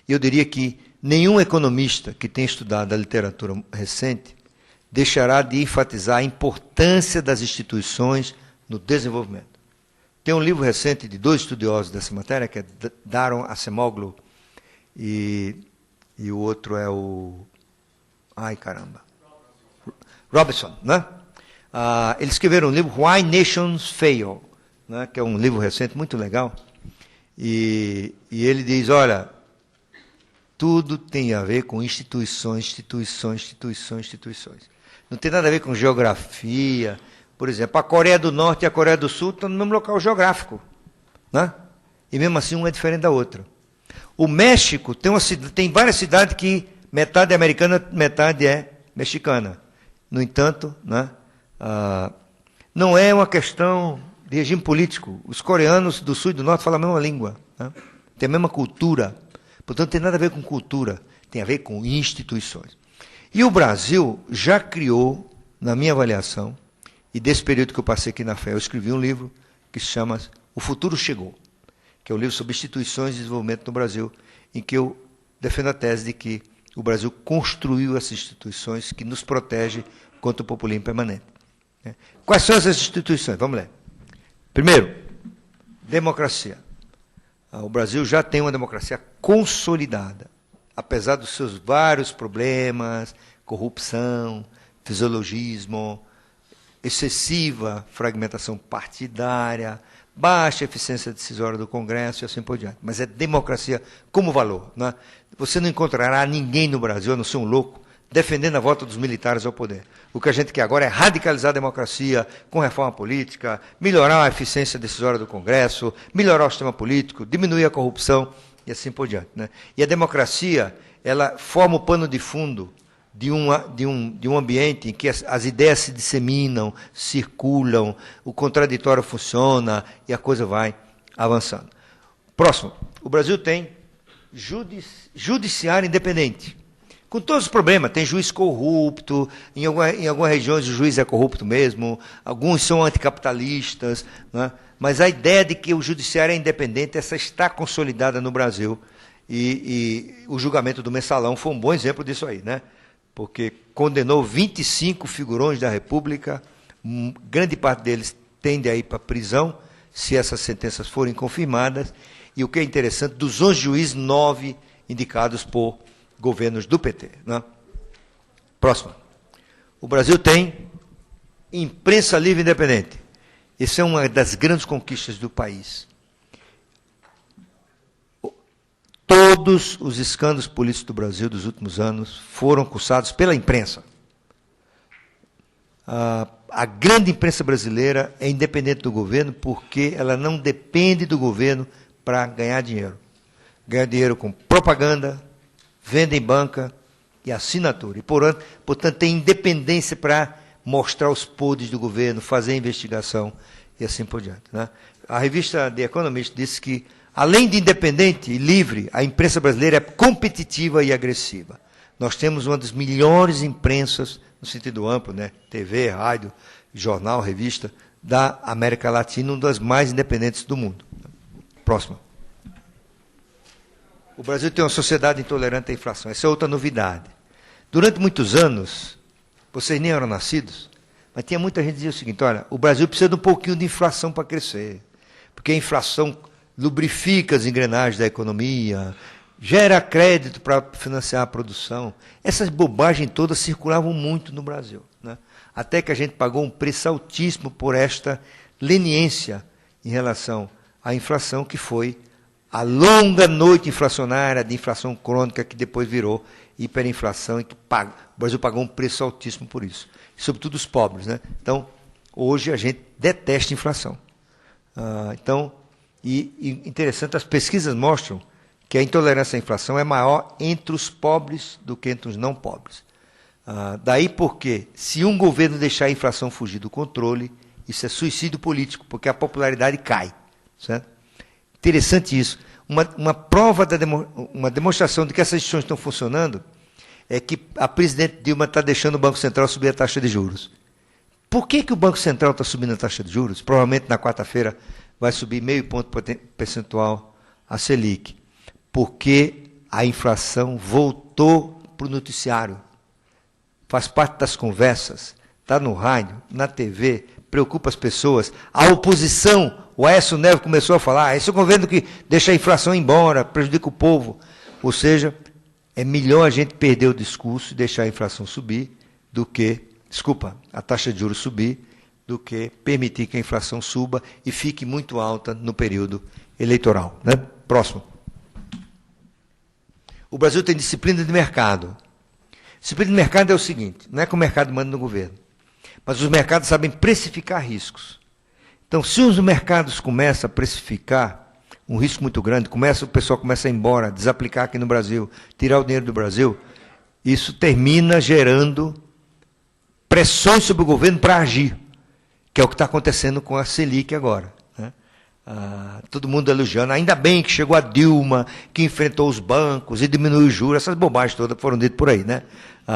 Eu diria que nenhum economista que tenha estudado a literatura recente deixará de enfatizar a importância das instituições no desenvolvimento. Tem um livro recente de 2 estudiosos dessa matéria, que é Daron Acemoglu e o outro é o... Ai, caramba. Robertson, né? Eles escreveram um livro, Why Nations Fail, né? Que é um livro recente, muito legal. E ele diz, olha, tudo tem a ver com instituições. Não tem nada a ver com geografia. Por exemplo, a Coreia do Norte e a Coreia do Sul estão no mesmo local geográfico. Né? E mesmo assim, uma é diferente da outra. O México tem várias cidades que metade é americana, metade é mexicana. No entanto, né, não é uma questão de regime político. Os coreanos do Sul e do Norte falam a mesma língua. Né? Tem a mesma cultura. Portanto, não tem nada a ver com cultura. Tem a ver com instituições. E o Brasil já criou, na minha avaliação, e desse período que eu passei aqui na FEA, eu escrevi um livro que se chama O Futuro Chegou, que é um livro sobre instituições de desenvolvimento no Brasil, em que eu defendo a tese de que o Brasil construiu essas instituições que nos protegem contra o populismo permanente. Quais são essas instituições? Vamos ler. Primeiro, democracia. O Brasil já tem uma democracia consolidada, apesar dos seus vários problemas, corrupção, fisiologismo, excessiva fragmentação partidária, baixa eficiência decisória do Congresso e assim por diante. Mas é democracia como valor. Né? Você não encontrará ninguém no Brasil, a não ser um louco, defendendo a volta dos militares ao poder. O que a gente quer agora é radicalizar a democracia com reforma política, melhorar a eficiência decisória do Congresso, melhorar o sistema político, diminuir a corrupção e assim por diante. Né? E a democracia, ela forma o pano de fundo de um ambiente em que as ideias se disseminam, circulam, o contraditório funciona e a coisa vai avançando. Próximo. O Brasil tem judiciário independente. Com todos os problemas, tem juiz corrupto, em algumas regiões o juiz é corrupto mesmo, alguns são anticapitalistas, né? Mas a ideia de que o judiciário é independente, essa está consolidada no Brasil, e o julgamento do Mensalão foi um bom exemplo disso aí, né? Porque condenou 25 figurões da República, grande parte deles tende a ir para a prisão, se essas sentenças forem confirmadas, e o que é interessante, dos 11 juízes, 9 indicados por governos do PT. Né? Próximo. O Brasil tem imprensa livre e independente. Essa é uma das grandes conquistas do país. Todos os escândalos políticos do Brasil dos últimos anos foram cursados pela imprensa. A grande imprensa brasileira é independente do governo porque ela não depende do governo para ganhar dinheiro. Ganha dinheiro com propaganda, venda em banca e assinatura. E, portanto, tem independência para mostrar os podres do governo, fazer investigação e assim por diante. Né? A revista The Economist disse que, além de independente e livre, a imprensa brasileira é competitiva e agressiva. Nós temos uma das melhores imprensas, no sentido amplo, né? TV, rádio, jornal, revista, da América Latina, uma das mais independentes do mundo. Próximo. O Brasil tem uma sociedade intolerante à inflação. Essa é outra novidade. Durante muitos anos, vocês nem eram nascidos, mas tinha muita gente que dizia o seguinte, olha, o Brasil precisa de um pouquinho de inflação para crescer, porque a inflação lubrifica as engrenagens da economia, gera crédito para financiar a produção. Essas bobagens todas circulavam muito no Brasil, né? Até que a gente pagou um preço altíssimo por esta leniência em relação à inflação, que foi a longa noite inflacionária, de inflação crônica, que depois virou hiperinflação, e que o Brasil pagou um preço altíssimo por isso. E, sobretudo os pobres. Né? Então, hoje a gente detesta inflação. Interessante, as pesquisas mostram que a intolerância à inflação é maior entre os pobres do que entre os não pobres. Daí porque, se um governo deixar a inflação fugir do controle, isso é suicídio político, porque a popularidade cai. Certo? Interessante isso. Uma prova, uma demonstração de que essas instituições estão funcionando é que a presidente Dilma está deixando o Banco Central subir a taxa de juros. Por que o Banco Central está subindo a taxa de juros? Provavelmente na quarta-feira vai subir 0,5 ponto percentual a Selic. Porque a inflação voltou para o noticiário. Faz parte das conversas, está no rádio, na TV, preocupa as pessoas. A oposição, o Aécio Neves começou a falar, esse é o governo que deixa a inflação embora, prejudica o povo. Ou seja, é melhor a gente perder o discurso e deixar a inflação subir do que, a taxa de juros subir, do que permitir que a inflação suba e fique muito alta no período eleitoral. Né? Próximo. O Brasil tem disciplina de mercado. Disciplina de mercado é o seguinte, não é que o mercado manda no governo, mas os mercados sabem precificar riscos. Então, se os mercados começam a precificar um risco muito grande, o pessoal começa a ir embora, desaplicar aqui no Brasil, tirar o dinheiro do Brasil, isso termina gerando pressões sobre o governo para agir, que é o que está acontecendo com a Selic agora. Né? Todo mundo elogiando, ainda bem que chegou a Dilma, que enfrentou os bancos e diminuiu os juros, essas bobagens todas foram ditas por aí. Né?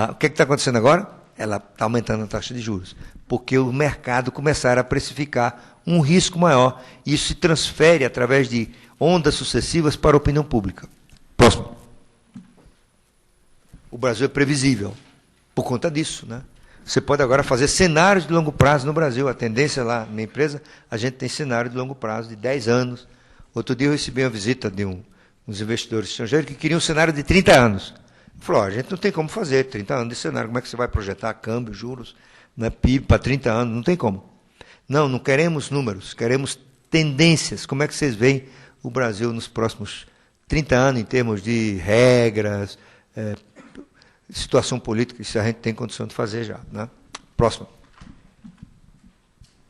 O que está acontecendo agora? Ela está aumentando a taxa de juros, porque o mercado começaram a precificar um risco maior, e isso se transfere através de ondas sucessivas para a opinião pública. Próximo. O Brasil é previsível por conta disso. Né? Você pode agora fazer cenários de longo prazo no Brasil. A tendência lá na minha empresa, a gente tem cenário de longo prazo de 10 anos. Outro dia eu recebi uma visita de uns investidores estrangeiros que queriam um cenário de 30 anos. Falou, a gente não tem como fazer 30 anos de cenário. Como é que você vai projetar câmbio, juros, né, PIB para 30 anos? Não tem como. Não queremos números, queremos tendências. Como é que vocês veem o Brasil nos próximos 30 anos em termos de regras, situação política, isso a gente tem condição de fazer já. Né? Próximo.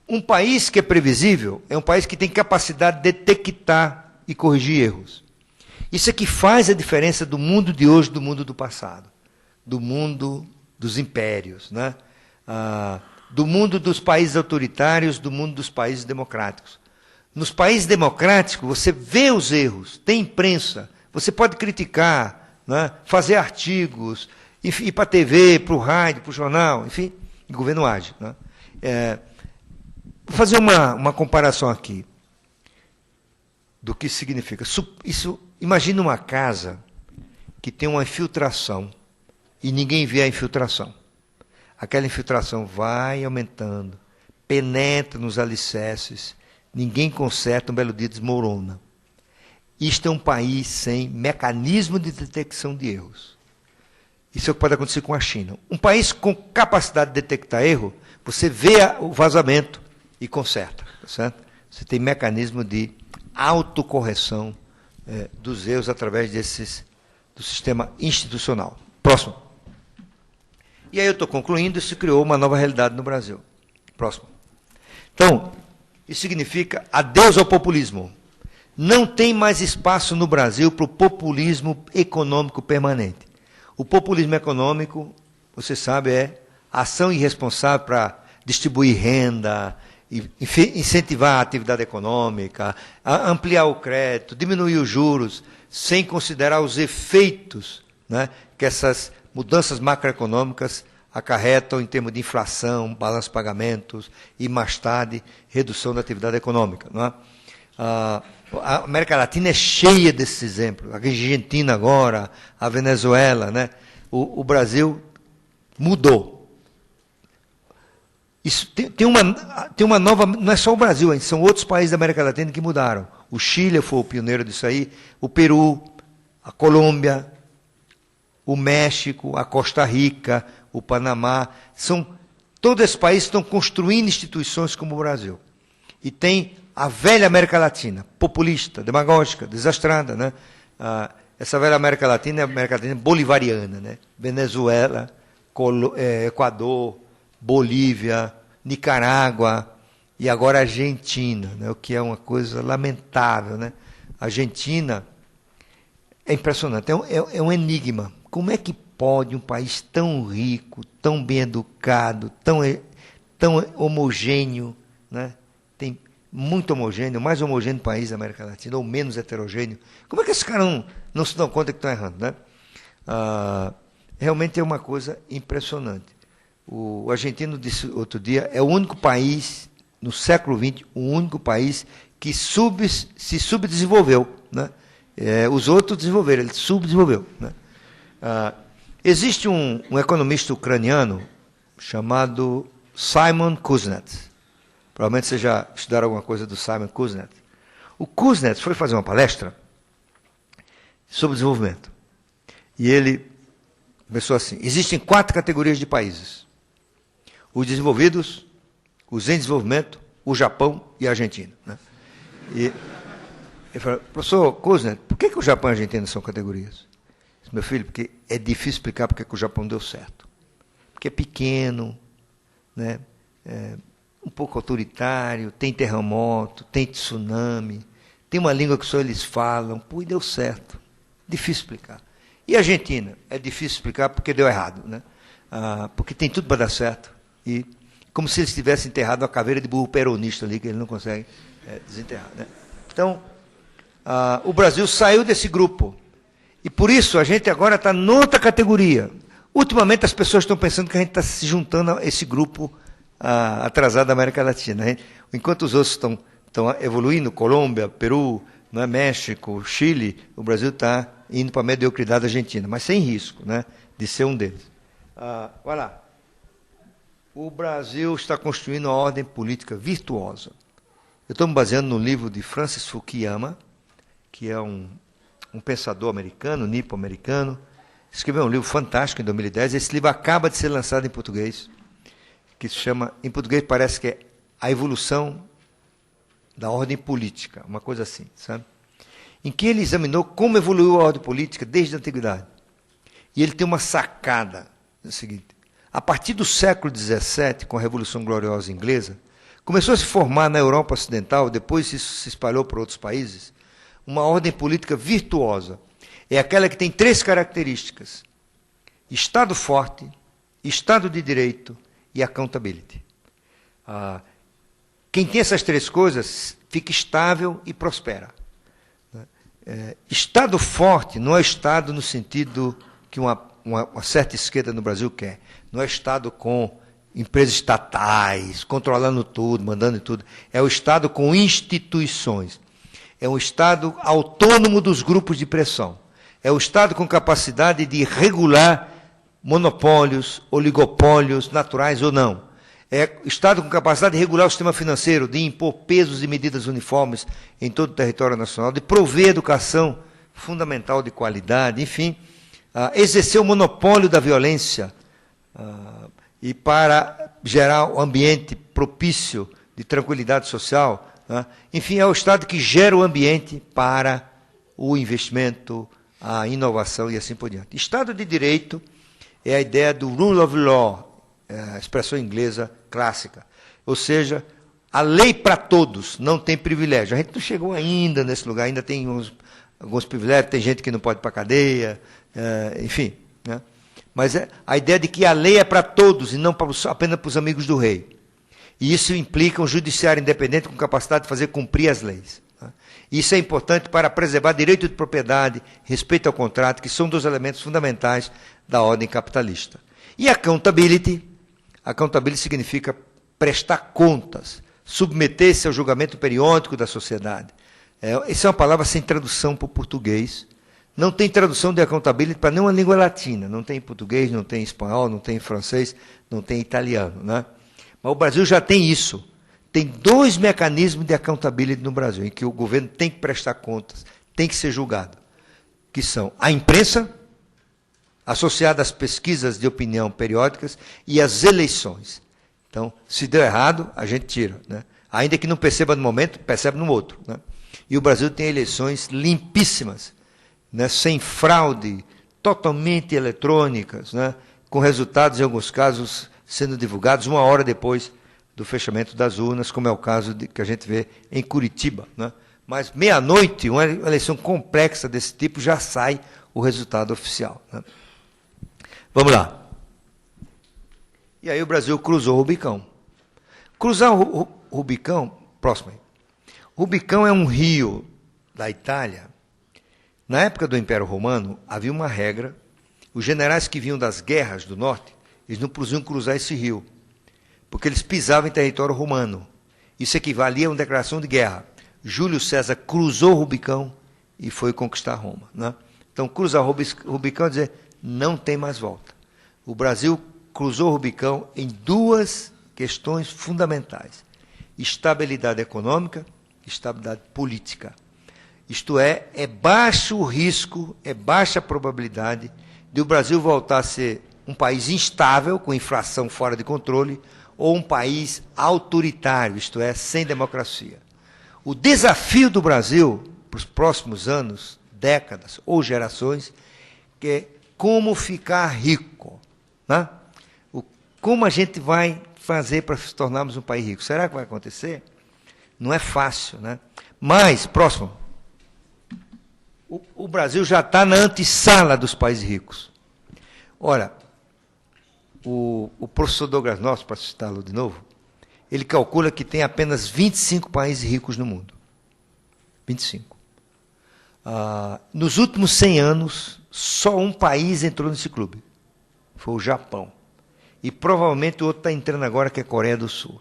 Um país que é previsível é um país que tem capacidade de detectar e corrigir erros. Isso é que faz a diferença do mundo de hoje do mundo do passado, do mundo dos impérios, né? Do mundo dos países autoritários, do mundo dos países democráticos. Nos países democráticos, você vê os erros, tem imprensa, você pode criticar, né? Fazer artigos ir para a TV, para o rádio, para o jornal, enfim, o governo age. Né? Vou fazer uma comparação aqui do que significa. Imagina uma casa que tem uma infiltração e ninguém vê a infiltração. Aquela infiltração vai aumentando, penetra nos alicerces, ninguém conserta, um belo dia desmorona. Isto é um país sem mecanismo de detecção de erros. Isso é o que pode acontecer com a China. Um país com capacidade de detectar erro, você vê o vazamento e conserta. Tá certo? Você tem mecanismo de autocorreção dos erros através do sistema institucional. Próximo. E aí eu estou concluindo, se criou uma nova realidade no Brasil. Próximo. Então, isso significa adeus ao populismo. Não tem mais espaço no Brasil para o populismo econômico permanente. O populismo econômico, você sabe, é ação irresponsável para distribuir renda, incentivar a atividade econômica, ampliar o crédito, diminuir os juros, sem considerar os efeitos, né, que essas mudanças macroeconômicas acarretam em termos de inflação, balanço de pagamentos e, mais tarde, redução da atividade econômica. Não é? A América Latina é cheia desses exemplos. A Argentina agora, a Venezuela, né? O Brasil mudou. Isso tem uma nova. Não é só o Brasil, são outros países da América Latina que mudaram. O Chile foi o pioneiro disso aí, o Peru, a Colômbia, o México, a Costa Rica, o Panamá. Todos esses países estão construindo instituições como o Brasil. E tem a velha América Latina, populista, demagógica, desastrada, né? Essa velha América Latina é a América Latina bolivariana, né? Venezuela, Equador, Bolívia, Nicarágua e agora Argentina, né? O que é uma coisa lamentável, né? A Argentina é impressionante, é um enigma. Como é que pode um país tão rico, tão bem educado, tão homogêneo, né? Tem muito homogêneo, o mais homogêneo país da América Latina, ou menos heterogêneo. Como é que esses caras não se dão conta que estão errando, né? Realmente é uma coisa impressionante. O argentino disse outro dia, é o único país, no século XX, o único país que se subdesenvolveu, né? Os outros desenvolveram, ele subdesenvolveu, né? Existe um economista ucraniano chamado Simon Kuznets. Provavelmente vocês já estudaram alguma coisa do Simon Kuznets. O Kuznets foi fazer uma palestra sobre desenvolvimento. E ele começou assim: existem 4 categorias de países: os desenvolvidos, os em desenvolvimento, o Japão e a Argentina. Né? E ele falou: professor Kuznets, por que o Japão e a Argentina são categorias? Disse, meu filho, porque é difícil explicar porque o Japão deu certo. Porque é pequeno, né? Um pouco autoritário, tem terremoto, tem tsunami, tem uma língua que só eles falam, pô, e deu certo. Difícil explicar. E a Argentina? É difícil explicar porque deu errado, né? Porque tem tudo para dar certo. E como se eles tivessem enterrado uma caveira de burro peronista ali, que eles não conseguem desenterrar. Né? Então, o Brasil saiu desse grupo. E por isso a gente agora está noutra categoria. Ultimamente as pessoas estão pensando que a gente está se juntando a esse grupo atrasado da América Latina. Enquanto os outros estão evoluindo, Colômbia, Peru, né, México, Chile, o Brasil está indo para a mediocridade argentina, mas sem risco, né, de ser um deles. Vai lá. O Brasil está construindo uma ordem política virtuosa. Eu estou me baseando no livro de Francis Fukuyama, que é um pensador americano, nipo-americano, escreveu um livro fantástico em 2010. Esse livro acaba de ser lançado em português, que se chama, em português parece que é A Evolução da Ordem Política, uma coisa assim, sabe? Em que ele examinou como evoluiu a ordem política desde a antiguidade. E ele tem uma sacada, é o seguinte: a partir do século XVII, com a Revolução Gloriosa Inglesa, começou a se formar na Europa Ocidental, depois isso se espalhou para outros países, uma ordem política virtuosa. É aquela que tem 3 características: Estado forte, Estado de Direito e accountability. Quem tem essas 3 coisas fica estável e prospera. Estado forte não é Estado no sentido que uma uma certa esquerda no Brasil quer. Não é Estado com empresas estatais, controlando tudo, mandando tudo. É o Estado com instituições. É um Estado autônomo dos grupos de pressão. É o Estado com capacidade de regular monopólios, oligopólios, naturais ou não. É o Estado com capacidade de regular o sistema financeiro, de impor pesos e medidas uniformes em todo o território nacional, de prover educação fundamental de qualidade, enfim, exercer o monopólio da violência e para gerar um ambiente propício de tranquilidade social. Enfim, é o Estado que gera o ambiente para o investimento, a inovação e assim por diante. Estado de Direito é a ideia do rule of law, a expressão inglesa clássica. Ou seja, a lei para todos, não tem privilégio. A gente não chegou ainda nesse lugar, ainda tem alguns privilégios, tem gente que não pode ir para a cadeia, enfim. Né? Mas a ideia de que a lei é para todos e não apenas para os amigos do rei. E isso implica um judiciário independente com capacidade de fazer cumprir as leis. Isso é importante para preservar direito de propriedade, respeito ao contrato, que são dos elementos fundamentais da ordem capitalista. E accountability significa prestar contas, submeter-se ao julgamento periódico da sociedade. Essa é uma palavra sem tradução para o português. Não tem tradução de accountability para nenhuma língua latina. Não tem em português, não tem em espanhol, não tem em francês, não tem em italiano. Né? Mas o Brasil já tem isso. Tem 2 mecanismos de accountability no Brasil, em que o governo tem que prestar contas, tem que ser julgado, que são a imprensa, associada às pesquisas de opinião periódicas, e as eleições. Então, se deu errado, a gente tira. Né? Ainda que não perceba no momento, percebe no outro. Né? E o Brasil tem eleições limpíssimas, né? Sem fraude, totalmente eletrônicas, né? Com resultados, em alguns casos, sendo divulgados 1 hora depois do fechamento das urnas, como é o caso que a gente vê em Curitiba. Né? Mas meia-noite, uma eleição complexa desse tipo, já sai o resultado oficial. Né? Vamos lá. E aí o Brasil cruzou o Rubicão. Cruzar o Rubicão, próximo aí. Rubicão é um rio da Itália. Na época do Império Romano, havia uma regra. Os generais que vinham das guerras do norte, eles não podiam cruzar esse rio, porque eles pisavam em território romano. Isso equivalia a uma declaração de guerra. Júlio César cruzou o Rubicão e foi conquistar Roma. Né? Então, cruzar o Rubicão é dizer, não tem mais volta. O Brasil cruzou o Rubicão em 2 questões fundamentais. Estabilidade econômica e estabilidade política. Isto é baixo o risco, é baixa a probabilidade de o Brasil voltar a ser um país instável, com inflação fora de controle, ou um país autoritário, isto é, sem democracia. O desafio do Brasil para os próximos anos, décadas ou gerações, que é como ficar rico. Né? Como a gente vai fazer para se tornarmos um país rico? Será que vai acontecer? Não é fácil. Né? Mas, próximo, o Brasil já está na antessala dos países ricos. Ora, o professor Douglas North, para citá-lo de novo, ele calcula que tem apenas 25 países ricos no mundo. 25. Nos últimos 100 anos, só um país entrou nesse clube. Foi o Japão. E provavelmente o outro está entrando agora, que é a Coreia do Sul.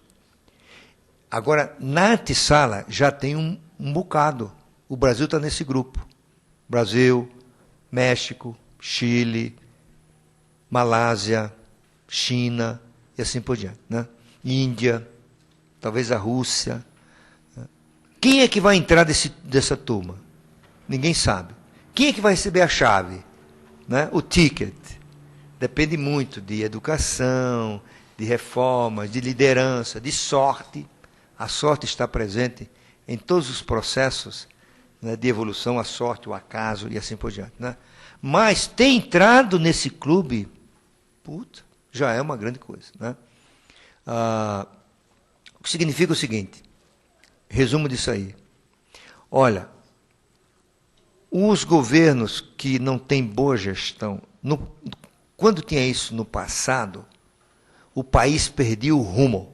Agora, na antessala, já tem um bocado. O Brasil está nesse grupo. Brasil, México, Chile, Malásia, China e assim por diante. Né? Índia, talvez a Rússia. Quem é que vai entrar dessa turma? Ninguém sabe. Quem é que vai receber a chave? Né? O ticket. Depende muito de educação, de reformas, de liderança, de sorte. A sorte está presente em todos os processos, né, de evolução, a sorte, o acaso e assim por diante. Né? Mas ter entrado nesse clube, puta, já é uma grande coisa. Né? O que significa o seguinte, resumo disso aí. Olha, os governos que não têm boa gestão, quando tinha isso no passado, o país perdia o rumo.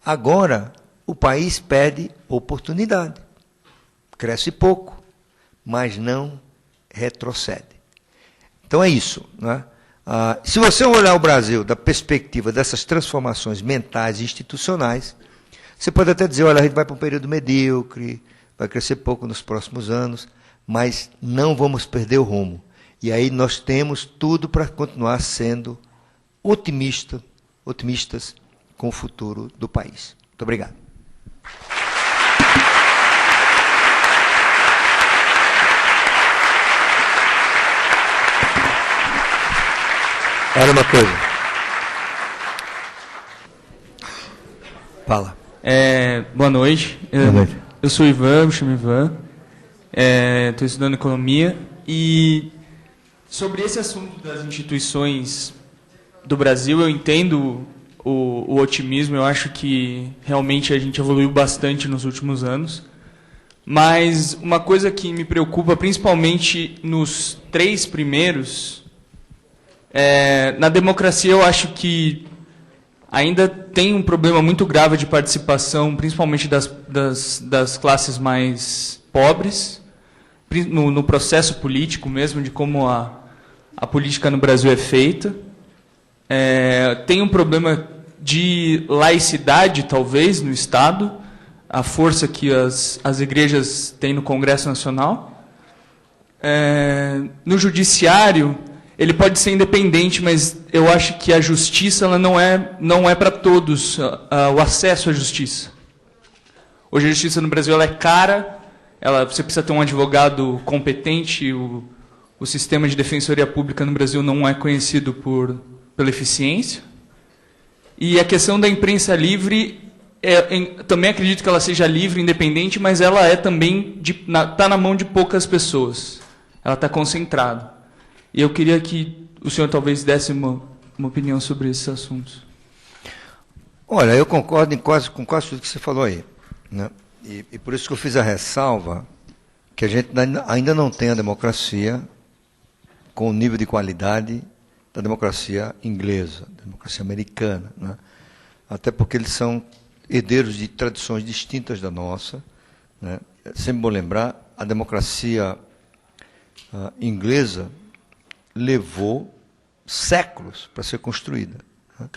Agora, o país perde oportunidade. Cresce pouco, mas não retrocede. Então é isso, né? Se você olhar o Brasil da perspectiva dessas transformações mentais e institucionais, você pode até dizer, olha, a gente vai para um período medíocre, vai crescer pouco nos próximos anos, mas não vamos perder o rumo. E aí nós temos tudo para continuar sendo otimistas com o futuro do país. Muito obrigado. Olha uma coisa. Fala. Boa noite. Boa noite. Eu sou Ivan, me chamo Ivan. Estou estudando economia. E sobre esse assunto das instituições do Brasil, eu entendo o otimismo. Eu acho que realmente a gente evoluiu bastante nos últimos anos. Mas uma coisa que me preocupa, principalmente nos 3 primeiros... na democracia, eu acho que ainda tem um problema muito grave de participação, principalmente das classes mais pobres, no processo político mesmo, de como a política no Brasil é feita. Tem um problema de laicidade, talvez, no Estado, a força que as igrejas têm no Congresso Nacional. No judiciário, ele pode ser independente, mas eu acho que a justiça ela não é para todos, o acesso à justiça. Hoje a justiça no Brasil ela é cara, você precisa ter um advogado competente, o sistema de defensoria pública no Brasil não é conhecido pela eficiência. E a questão da imprensa livre, também acredito que ela seja livre, independente, mas ela também está na mão de poucas pessoas. Ela está concentrada. E eu queria que o senhor talvez desse uma opinião sobre esses assuntos. Olha, eu concordo com quase tudo que você falou aí, né? E por isso que eu fiz a ressalva que a gente ainda não tem a democracia com o nível de qualidade da democracia inglesa, da democracia americana, né? Até porque eles são herdeiros de tradições distintas da nossa, né? É sempre bom lembrar, a democracia inglesa levou séculos para ser construída, né?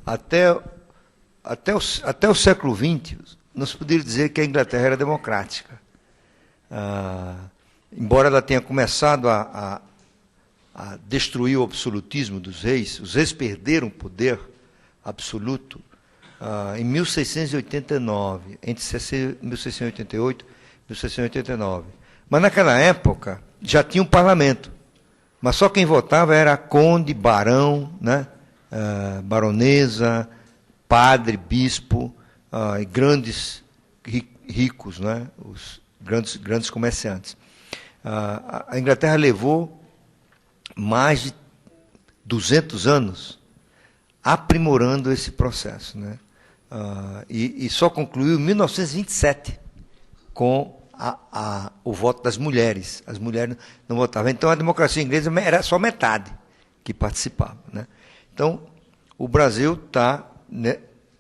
Até o século XX, não se poderia dizer que a Inglaterra era democrática. Embora ela tenha começado a destruir o absolutismo dos reis, os reis perderam o poder absoluto em 1689, entre 1688 e 1689. Mas naquela época já tinha um parlamento. Mas só quem votava era conde, barão, né? Baronesa, padre, bispo, e grandes ricos, né? Os grandes comerciantes. A Inglaterra levou mais de 200 anos aprimorando esse processo, né? E só concluiu em 1927 com o voto das mulheres. As mulheres não votavam. Então, a democracia inglesa era só metade que participava, né? Então, o Brasil está, né,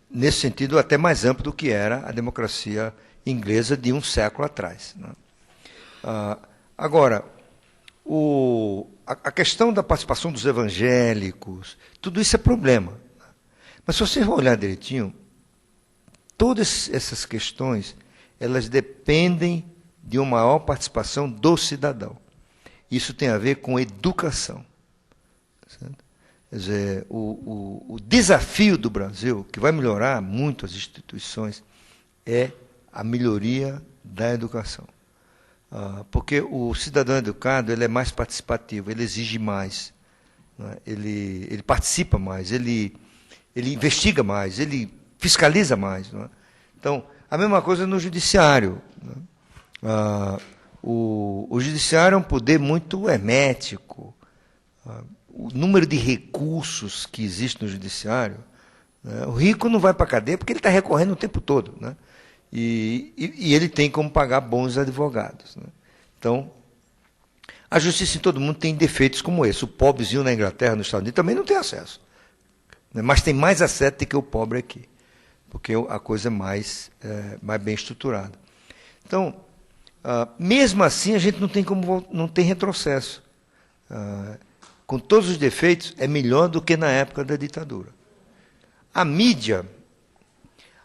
nesse sentido, até mais amplo do que era a democracia inglesa de um século atrás, né? Agora, a questão da participação dos evangélicos, tudo isso é problema. Mas, se você for olhar direitinho, todas essas questões elas dependem de uma maior participação do cidadão. Isso tem a ver com educação. Certo? Quer dizer, o desafio do Brasil, que vai melhorar muito as instituições, é a melhoria da educação. Porque o cidadão educado ele é mais participativo, ele exige mais, né? Ele participa mais, ele investiga mais, ele fiscaliza mais, né? Então, a mesma coisa no judiciário, né? O judiciário é um poder muito hermético. O número de recursos que existe no judiciário, né? O rico não vai para a cadeia porque ele está recorrendo o tempo todo, né? E ele tem como pagar bons advogados, né? Então, a justiça em todo mundo tem defeitos como esse. O pobrezinho na Inglaterra, nos Estados Unidos, também não tem acesso, né? Mas tem mais acesso do que o pobre aqui, porque a coisa é mais bem estruturada. Então, mesmo assim, a gente não tem retrocesso. com todos os defeitos, é melhor do que na época da ditadura. A mídia,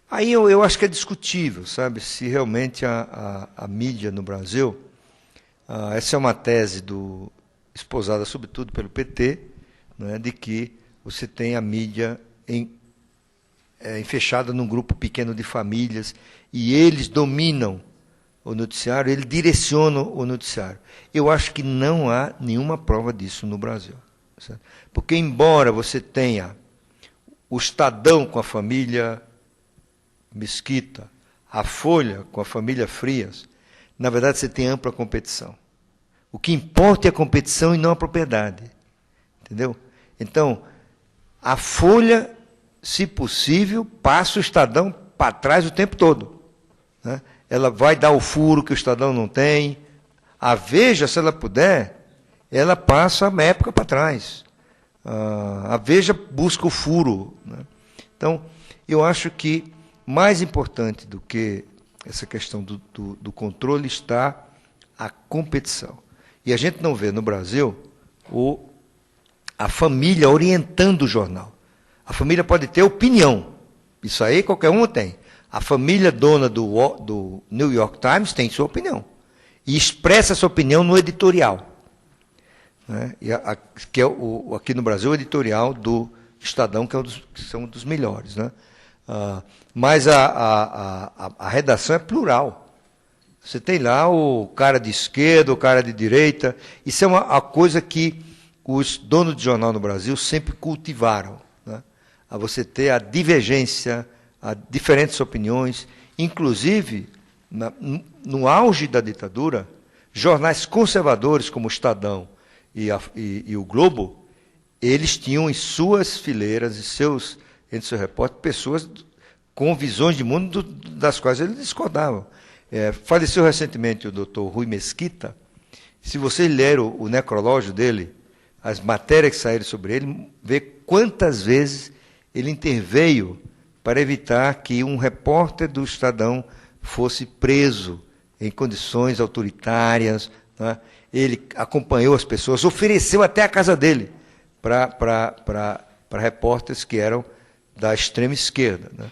aí eu acho que é discutível, sabe, se realmente a mídia no Brasil, essa é uma tese esposada sobretudo pelo PT, né, de que você tem a mídia fechada num grupo pequeno de famílias e eles dominam o noticiário, eles direcionam o noticiário. Eu acho que não há nenhuma prova disso no Brasil. Certo? Porque, embora você tenha o Estadão com a família Mesquita, a Folha com a família Frias, na verdade você tem ampla competição. O que importa é a competição e não a propriedade. Entendeu? Então, a Folha, se possível, passa o Estadão para trás o tempo todo. Né? Ela vai dar o furo que o Estadão não tem. A Veja, se ela puder, ela passa a época para trás. A Veja busca o furo. Né? Então, eu acho que mais importante do que essa questão do controle está a competição. E a gente não vê no Brasil a família orientando o jornal. A família pode ter opinião. Isso aí qualquer um tem. A família dona do New York Times tem sua opinião. E expressa essa opinião no editorial. Né? Que é aqui no Brasil, o editorial do Estadão, que são dos melhores. Né? Mas a redação é plural. Você tem lá o cara de esquerda, o cara de direita. Isso é uma coisa que os donos de jornal no Brasil sempre cultivaram. Né? A você ter a divergência, a diferentes opiniões. Inclusive, no auge da ditadura, jornais conservadores como o Estadão e o Globo, eles tinham em suas fileiras, entre seus repórteres, pessoas com visões de mundo das quais eles discordavam. Faleceu recentemente o doutor Rui Mesquita. Se você ler o necrológio dele, as matérias que saíram sobre ele, vê quantas vezes ele interveio para evitar que um repórter do Estadão fosse preso em condições autoritárias. Né? Ele acompanhou as pessoas, ofereceu até a casa dele para repórteres que eram da extrema esquerda. Né?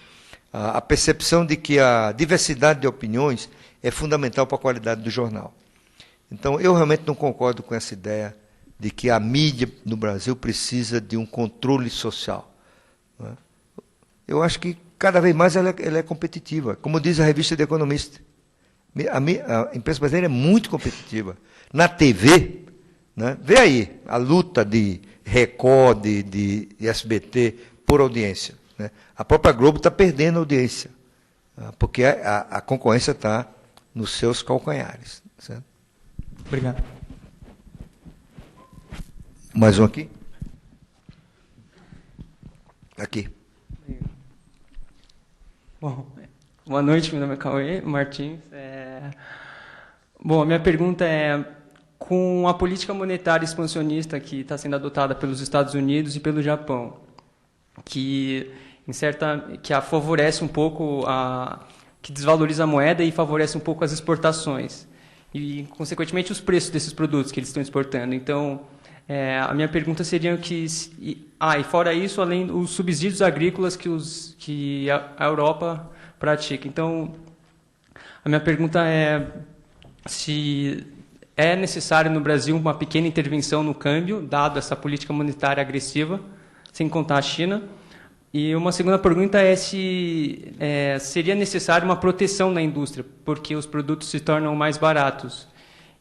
A percepção de que a diversidade de opiniões é fundamental para a qualidade do jornal. Então, eu realmente não concordo com essa ideia de que a mídia no Brasil precisa de um controle social. Né? Eu acho que cada vez mais ela é competitiva. Como diz a revista The Economist, a imprensa brasileira é muito competitiva. Na TV, né? Vê aí a luta de Record, de SBT por audiência. Né? A própria Globo está perdendo audiência, porque a concorrência está nos seus calcanhares. Certo? Obrigado. Mais um aqui? Aqui. Bom, boa noite, meu nome é Cauê Martins. Bom, a minha pergunta é, com a política monetária expansionista que está sendo adotada pelos Estados Unidos e pelo Japão, que a favorece um pouco, que desvaloriza a moeda e favorece um pouco as exportações, e, consequentemente, os preços desses produtos que eles estão exportando. Então, a minha pergunta seria e fora isso, além dos subsídios agrícolas que a Europa pratica. Então, a minha pergunta é se é necessário no Brasil uma pequena intervenção no câmbio, dado essa política monetária agressiva, sem contar a China. E uma segunda pergunta é se seria necessário uma proteção na indústria, porque os produtos se tornam mais baratos.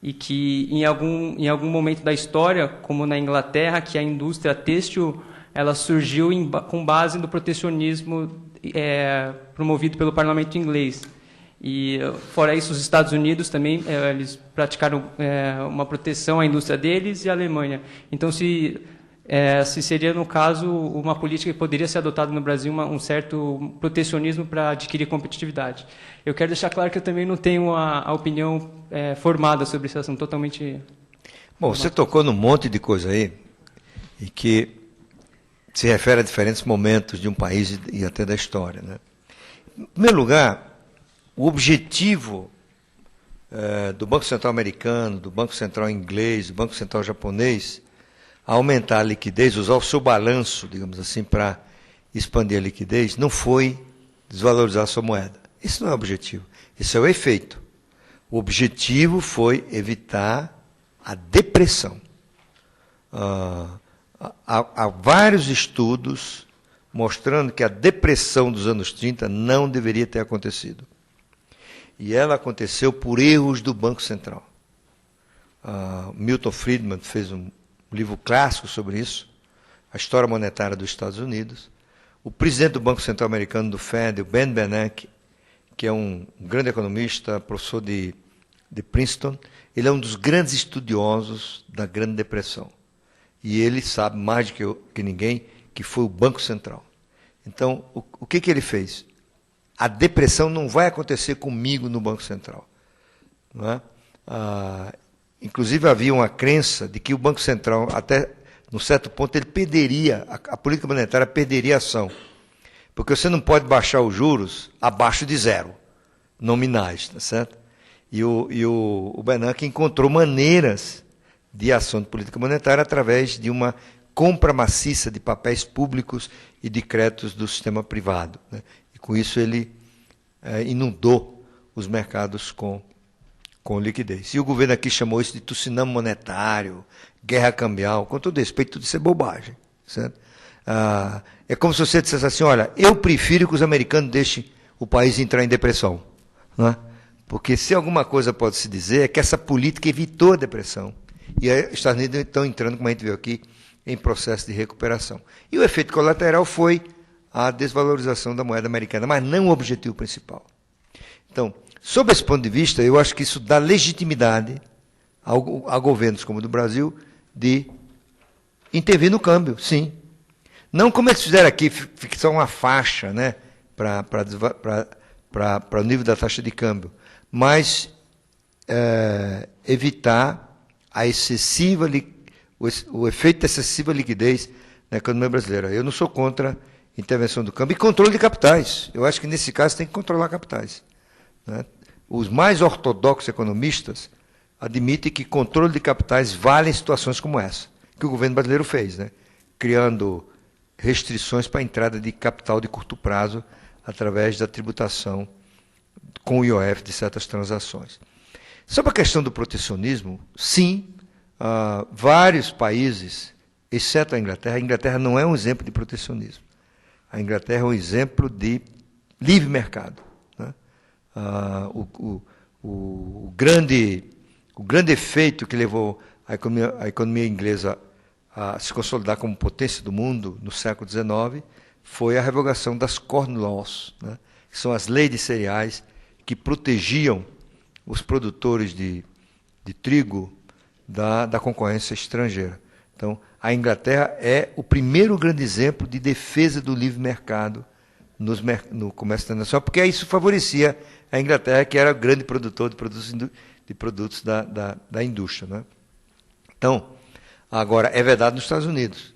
E que em algum momento da história, como na Inglaterra, que a indústria têxtil ela surgiu com base no protecionismo promovido pelo parlamento inglês. E, fora isso, os Estados Unidos também eles praticaram uma proteção à indústria deles, e a Alemanha. Então, se seria, no caso, uma política que poderia ser adotada no Brasil, um certo protecionismo para adquirir competitividade. Eu quero deixar claro que eu também não tenho a opinião formada sobre esse assunto, totalmente... Bom, você tocou num monte de coisa aí, e que se refere a diferentes momentos de um país e até da história. Né? Em primeiro lugar, o objetivo do Banco Central americano, do Banco Central inglês, do Banco Central japonês, a aumentar a liquidez, usar o seu balanço, digamos assim, para expandir a liquidez, não foi desvalorizar a sua moeda. Esse não é o objetivo. Esse é o efeito. O objetivo foi evitar a depressão. Há vários estudos mostrando que a depressão dos anos 30 não deveria ter acontecido. E ela aconteceu por erros do Banco Central. Milton Friedman fez um livro clássico sobre isso, A História Monetária dos Estados Unidos. O presidente do Banco Central americano, do Fed, o Ben Bernanke, que é um grande economista, professor de Princeton, ele é um dos grandes estudiosos da Grande Depressão. E ele sabe mais do que ninguém que foi o Banco Central. Então, o que ele fez? A depressão não vai acontecer comigo no Banco Central. Não é? Inclusive, havia uma crença de que o Banco Central, até num certo ponto, ele perderia, a política monetária perderia ação. Porque você não pode baixar os juros abaixo de zero, nominais, tá certo? E o Bernanke encontrou maneiras de ação de política monetária através de uma compra maciça de papéis públicos e de créditos do sistema privado, né? E com isso ele inundou os mercados com liquidez. E o governo aqui chamou isso de tsunami monetário, guerra cambial. Com todo respeito, tudo isso é bobagem, certo? É como se você dissesse assim, olha, eu prefiro que os americanos deixem o país entrar em depressão, não é? Porque se alguma coisa pode se dizer é que essa política evitou a depressão. E os Estados Unidos estão entrando, como a gente viu aqui, em processo de recuperação. E o efeito colateral foi a desvalorização da moeda americana, mas não o objetivo principal. Então, sob esse ponto de vista, eu acho que isso dá legitimidade a governos como o do Brasil de intervir no câmbio, sim. Não como eles fizeram aqui, fixar uma faixa, né, para o nível da taxa de câmbio, mas evitar a excessiva o efeito da excessiva liquidez na economia brasileira. Eu não sou contra a intervenção do câmbio e controle de capitais. Eu acho que, nesse caso, tem que controlar capitais, né? Os mais ortodoxos economistas admitem que controle de capitais vale em situações como essa, que o governo brasileiro fez, né? Criando restrições para a entrada de capital de curto prazo através da tributação com o IOF de certas transações. Sobre a questão do protecionismo, sim, vários países, exceto a Inglaterra não é um exemplo de protecionismo. A Inglaterra é um exemplo de livre mercado, né? O grande efeito que levou a economia inglesa a se consolidar como potência do mundo no século XIX foi a revogação das Corn Laws, né? Que são as leis de cereais que protegiam os produtores de trigo da concorrência estrangeira. Então, a Inglaterra é o primeiro grande exemplo de defesa do livre mercado no comércio internacional, porque isso favorecia a Inglaterra, que era o grande produtor de produtos da indústria, né? Então, agora, é verdade nos Estados Unidos.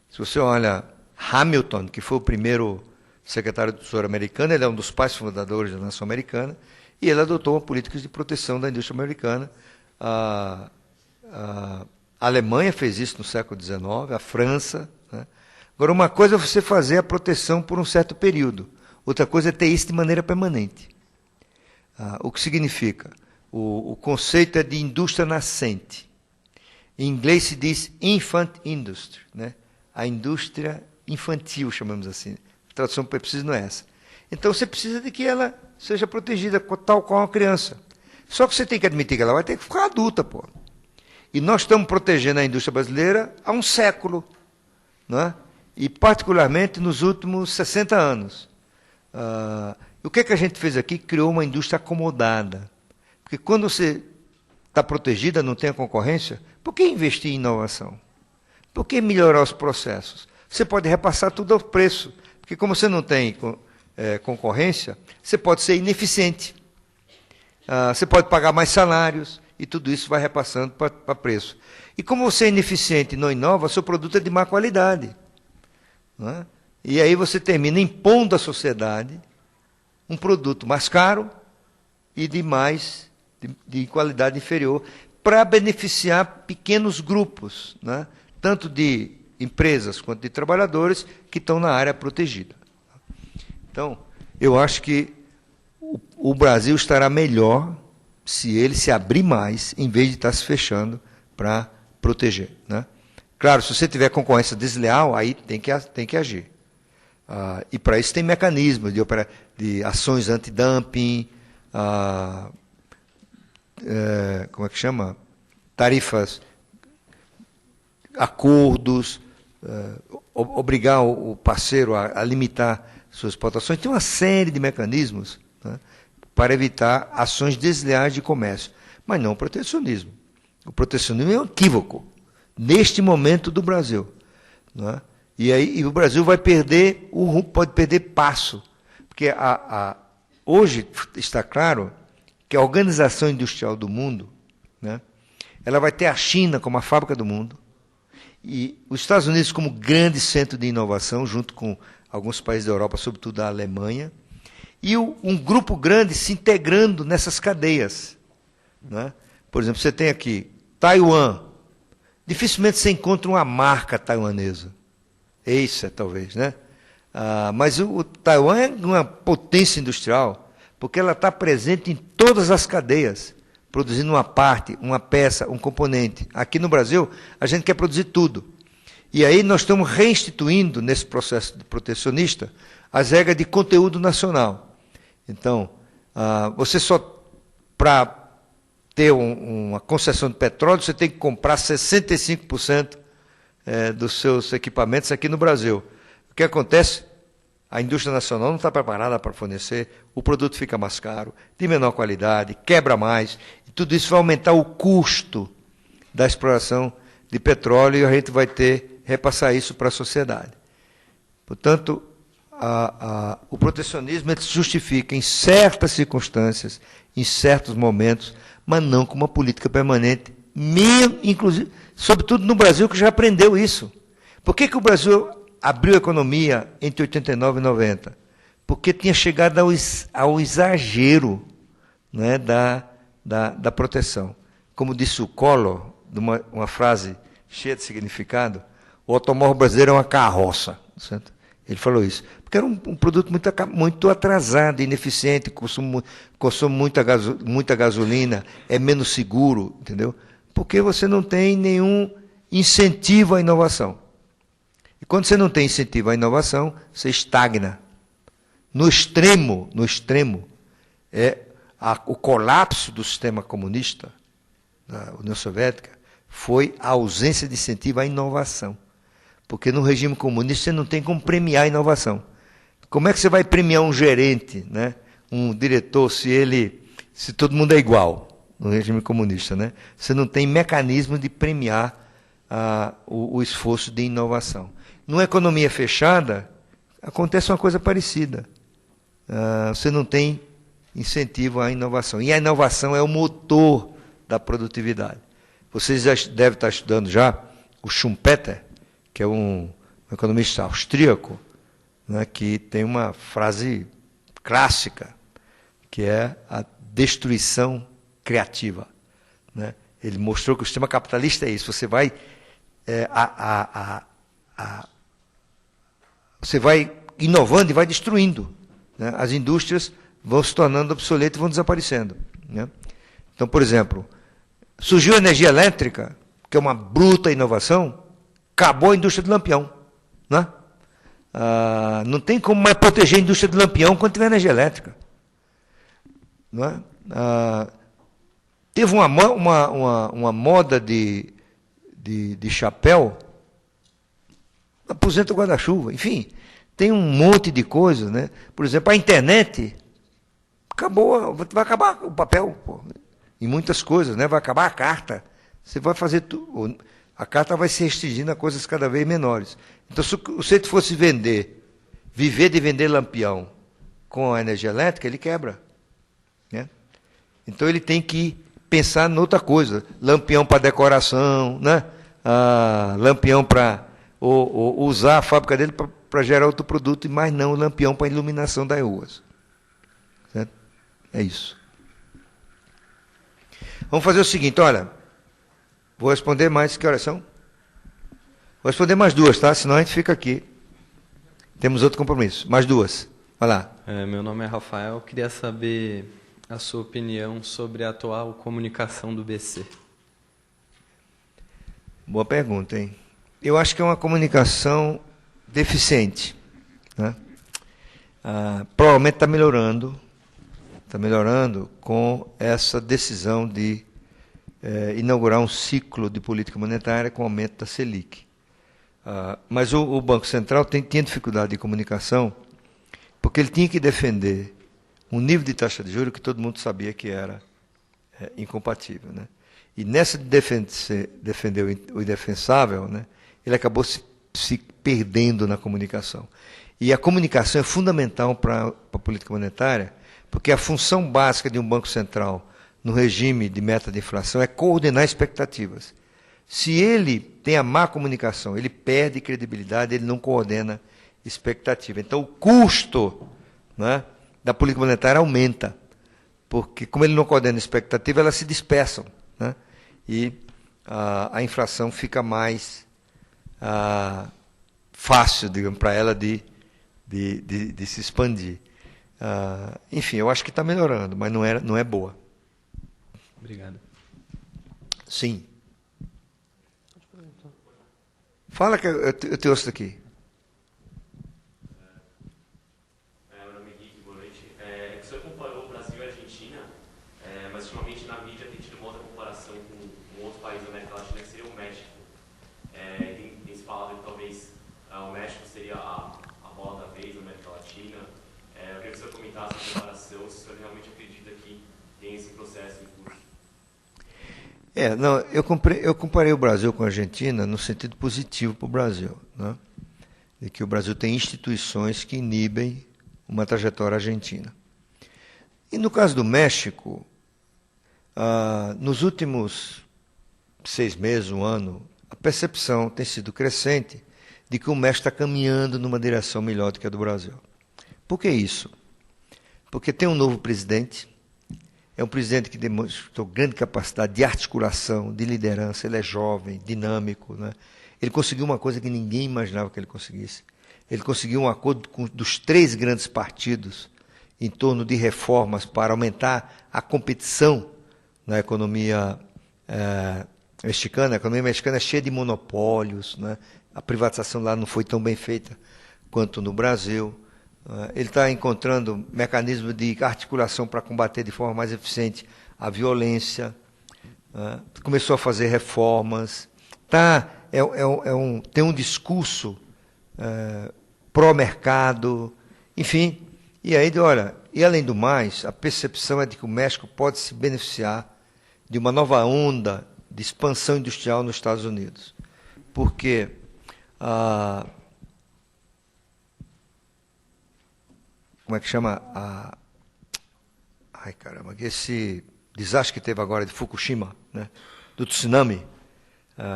Se você olha Hamilton, que foi o primeiro secretário do Tesouro americano, ele é um dos pais fundadores da nação americana, e ele adotou políticas de proteção da indústria americana. A Alemanha fez isso no século XIX, a França, né? Agora, uma coisa é você fazer a proteção por um certo período, outra coisa é ter isso de maneira permanente. O que significa? O conceito é de indústria nascente. Em inglês se diz infant industry, né? A indústria infantil, chamamos assim. A tradução precisa não é essa. Então, você precisa de que ela seja protegida, tal qual uma criança. Só que você tem que admitir que ela vai ter que ficar adulta, pô. E nós estamos protegendo a indústria brasileira há um século, não é? E particularmente nos últimos 60 anos. O que a gente fez aqui? Criou uma indústria acomodada. Porque quando você está protegida, não tem a concorrência, por que investir em inovação? Por que melhorar os processos? Você pode repassar tudo ao preço. Porque como você não tem concorrência, você pode ser ineficiente. Você pode pagar mais salários, e tudo isso vai repassando para preço. E como você é ineficiente e não inova, seu produto é de má qualidade, não é? E aí você termina impondo à sociedade um produto mais caro e de de qualidade inferior, para beneficiar pequenos grupos, né? Tanto de empresas quanto de trabalhadores que estão na área protegida. Então, eu acho que o Brasil estará melhor se ele se abrir mais, em vez de estar se fechando para proteger, né? Claro, se você tiver concorrência desleal, aí tem que agir. E para isso tem mecanismos de ações antidumping, como é que chama? Tarifas, acordos, obrigar o parceiro a limitar suas exportações. Tem uma série de mecanismos, né, para evitar ações desleais de comércio, mas não o protecionismo. O protecionismo é um equívoco neste momento do Brasil, né? E o Brasil vai perder pode perder passo, porque hoje está claro que a Organização Industrial do Mundo, né, ela vai ter a China como a fábrica do mundo e os Estados Unidos como grande centro de inovação, junto com alguns países da Europa, sobretudo a Alemanha, e um grupo grande se integrando nessas cadeias, né? Por exemplo, você tem aqui Taiwan. Dificilmente você encontra uma marca taiwanesa. Acer, talvez, né? Mas o Taiwan é uma potência industrial, porque ela está presente em todas as cadeias, produzindo uma parte, uma peça, um componente. Aqui no Brasil, a gente quer produzir tudo. E aí nós estamos reinstituindo, nesse processo protecionista, as regras de conteúdo nacional. Então, você só, para ter uma concessão de petróleo, você tem que comprar 65% dos seus equipamentos aqui no Brasil. O que acontece? A indústria nacional não está preparada para fornecer, o produto fica mais caro, de menor qualidade, quebra mais, e tudo isso vai aumentar o custo da exploração de petróleo e a gente vai repassar isso para a sociedade. Portanto, o protecionismo ele se justifica em certas circunstâncias, em certos momentos, mas não como uma política permanente, inclusive, sobretudo no Brasil, que já aprendeu isso. Por que o Brasil abriu a economia entre 89 e 90? Porque tinha chegado ao exagero, né, da proteção. Como disse o Collor, uma frase cheia de significado, o automóvel brasileiro é uma carroça. Certo? Ele falou isso. Porque era um produto muito atrasado, ineficiente, consome muita gasolina, é menos seguro, entendeu? Porque você não tem nenhum incentivo à inovação. E quando você não tem incentivo à inovação, você estagna. No extremo, o colapso do sistema comunista, da União Soviética, foi a ausência de incentivo à inovação. Porque no regime comunista você não tem como premiar a inovação. Como é que você vai premiar um gerente, né, um diretor, se todo mundo é igual no regime comunista, né? Você não tem mecanismo de premiar o esforço de inovação. Numa economia fechada, acontece uma coisa parecida. Você não tem incentivo à inovação. E a inovação é o motor da produtividade. Vocês já devem estar estudando já o Schumpeter, que é um economista austríaco, né, que tem uma frase clássica, que é a destruição criativa, né? Ele mostrou que o sistema capitalista é isso. Você vai você vai inovando e vai destruindo, né? As indústrias vão se tornando obsoletas e vão desaparecendo, né? Então, por exemplo, surgiu a energia elétrica, que é uma bruta inovação, acabou a indústria do lampião, né? Não tem como mais proteger a indústria do lampião quando tiver energia elétrica, não é? Teve uma moda de chapéu, aposenta o guarda-chuva, enfim, tem um monte de coisas, né? Por exemplo, a internet acabou, vai acabar o papel, pô, em muitas coisas, né? Vai acabar a carta, você vai fazer tudo, a carta vai se restringindo a coisas cada vez menores. Então, se você fosse viver de vender lampião com a energia elétrica, ele quebra, né? Então ele tem que pensar em outra coisa, lampião para decoração, né? Lampião para usar a fábrica dele para gerar outro produto, mas não o lampião para iluminação das ruas. Certo? É isso. Vamos fazer o seguinte, olha, vou responder mais, que horas são? Vou responder mais duas, tá? Senão a gente fica aqui. Temos outro compromisso. Mais duas. Vai lá. Meu nome é Rafael. Queria saber a sua opinião sobre a atual comunicação do BC. Boa pergunta, hein? Eu acho que é uma comunicação deficiente, né? Provavelmente está melhorando com essa decisão de inaugurar um ciclo de política monetária com aumento da Selic. Mas o Banco Central tinha dificuldade de comunicação porque ele tinha que defender um nível de taxa de juros que todo mundo sabia que era incompatível, né? E nessa de defender o indefensável, né, ele acabou se perdendo na comunicação. E a comunicação é fundamental para a política monetária, porque a função básica de um Banco Central no regime de meta de inflação é coordenar expectativas. Se ele tem a má comunicação, ele perde credibilidade, ele não coordena expectativa. Então, o custo, né, da política monetária aumenta, porque, como ele não coordena expectativa, elas se dispersam, né, e a inflação fica mais fácil, digamos, para ela de se expandir. Enfim, eu acho que está melhorando, mas não é boa. Obrigado. Sim. Fala que eu te ouço daqui. Meu nome é Henrique, boa noite. O senhor comparou o Brasil e a Argentina, mas ultimamente na mídia tem tido uma outra comparação com um outro país da América Latina, que seria o México. Tem se falado que talvez o México seria a bola da vez na América Latina. Eu queria que o senhor comentasse a comparação, se o senhor realmente acredita que tem esse processo em curso. Não, eu comparei o Brasil com a Argentina no sentido positivo para o Brasil, né? De que o Brasil tem instituições que inibem uma trajetória argentina. E no caso do México, nos últimos 6 meses, 1 ano, a percepção tem sido crescente de que o México está caminhando numa direção melhor do que a do Brasil. Por que isso? Porque tem um novo presidente. É um presidente que demonstrou grande capacidade de articulação, de liderança. Ele é jovem, dinâmico, né? Ele conseguiu uma coisa que ninguém imaginava que ele conseguisse. Ele conseguiu um acordo dos 3 grandes partidos em torno de reformas para aumentar a competição na economia mexicana. A economia mexicana é cheia de monopólios, né? A privatização lá não foi tão bem feita quanto no Brasil. Ele está encontrando mecanismos de articulação para combater de forma mais eficiente a violência, começou a fazer reformas, tem um discurso pró-mercado, enfim. E aí, olha, e além do mais, a percepção é de que o México pode se beneficiar de uma nova onda de expansão industrial nos Estados Unidos. Porque como é que chama? Ai, caramba, esse desastre que teve agora de Fukushima, né? Do tsunami,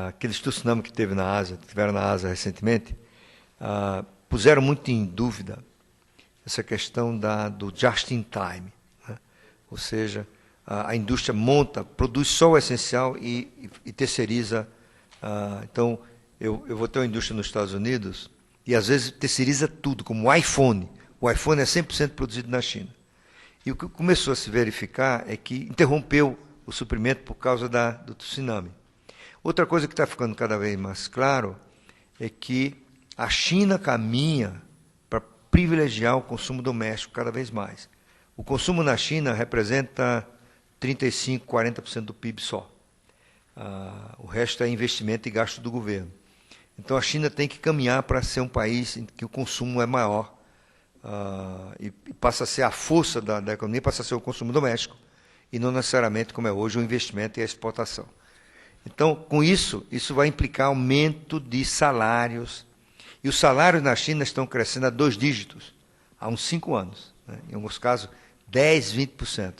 aqueles tsunami que teve na Ásia, que tiveram na Ásia recentemente, puseram muito em dúvida essa questão do just in time, né? Ou seja, a indústria produz só o essencial e terceiriza. Então, eu vou ter uma indústria nos Estados Unidos e às vezes terceiriza tudo, como o iPhone. O iPhone é 100% produzido na China. E o que começou a se verificar é que interrompeu o suprimento por causa do tsunami. Outra coisa que está ficando cada vez mais claro é que a China caminha para privilegiar o consumo doméstico cada vez mais. O consumo na China representa 35%, 40% do PIB só. O resto é investimento e gasto do governo. Então a China tem que caminhar para ser um país em que o consumo é maior. E passa a ser a força da economia, passa a ser o consumo doméstico, e não necessariamente, como é hoje, o investimento e a exportação. Então, com isso vai implicar aumento de salários. E os salários na China estão crescendo a 2 dígitos, há uns 5 anos. Né? Em alguns casos, 10%, 20%.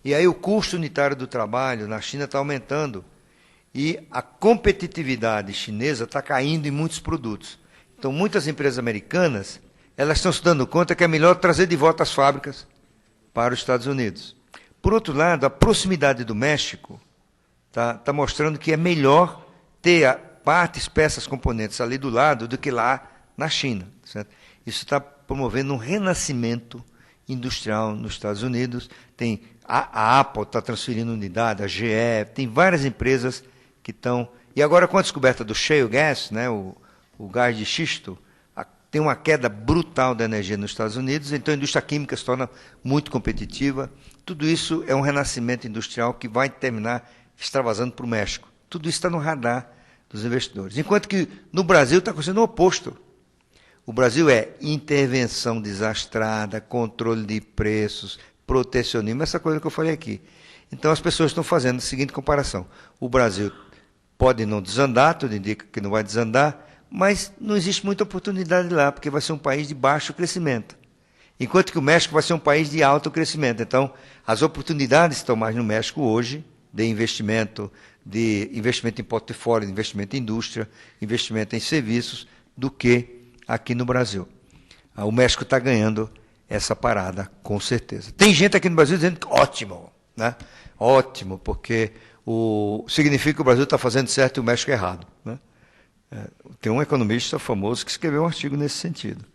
E aí o custo unitário do trabalho na China está aumentando, e a competitividade chinesa está caindo em muitos produtos. Então, muitas empresas americanas elas estão se dando conta que é melhor trazer de volta as fábricas para os Estados Unidos. Por outro lado, a proximidade do México tá mostrando que é melhor ter partes, peças, componentes ali do lado do que lá na China. Certo? Isso está promovendo um renascimento industrial nos Estados Unidos. Tem a Apple está transferindo unidade, a GE, tem várias empresas que estão... E agora, com a descoberta do shale gas, né, o gás de xisto, tem uma queda brutal da energia nos Estados Unidos, então a indústria química se torna muito competitiva. Tudo isso é um renascimento industrial que vai terminar extravasando para o México. Tudo isso está no radar dos investidores. Enquanto que no Brasil está acontecendo o oposto. O Brasil é intervenção desastrada, controle de preços, protecionismo, essa coisa que eu falei aqui. Então as pessoas estão fazendo a seguinte comparação. O Brasil pode não desandar, tudo indica que não vai desandar, mas não existe muita oportunidade lá, porque vai ser um país de baixo crescimento. Enquanto que o México vai ser um país de alto crescimento. Então, as oportunidades estão mais no México hoje, de investimento em portfólio, de investimento em indústria, investimento em serviços, do que aqui no Brasil. O México está ganhando essa parada, com certeza. Tem gente aqui no Brasil dizendo que ótimo, né? Ótimo, porque significa que o Brasil está fazendo certo e o México errado, né? Tem um economista famoso que escreveu um artigo nesse sentido.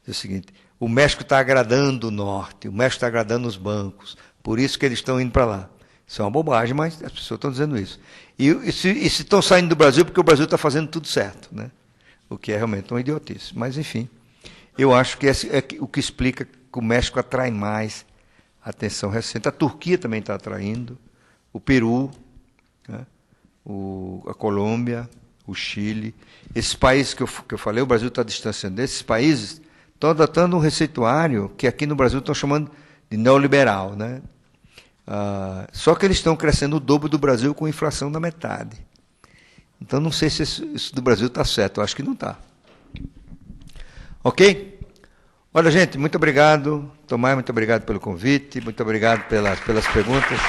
Diz o seguinte: o México está agradando o norte, o México está agradando os bancos, por isso que eles estão indo para lá. Isso é uma bobagem, mas as pessoas estão dizendo isso. E se estão saindo do Brasil porque o Brasil está fazendo tudo certo, né? O que é realmente uma idiotice. Mas, enfim, eu acho que é o que explica que o México atrai mais atenção recente. A Turquia também está atraindo, o Peru, né? A Colômbia, o Chile. Esses países que eu falei, o Brasil está distanciando desses países, estão adotando um receituário que aqui no Brasil estão chamando de neoliberal, né? Só que eles estão crescendo o dobro do Brasil com inflação da metade. Então, não sei se isso do Brasil está certo, eu acho que não está. Ok? Olha, gente, muito obrigado. Tomás, muito obrigado pelo convite, muito obrigado pelas perguntas.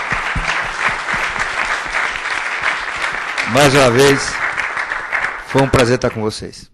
Mais uma vez, foi um prazer estar com vocês.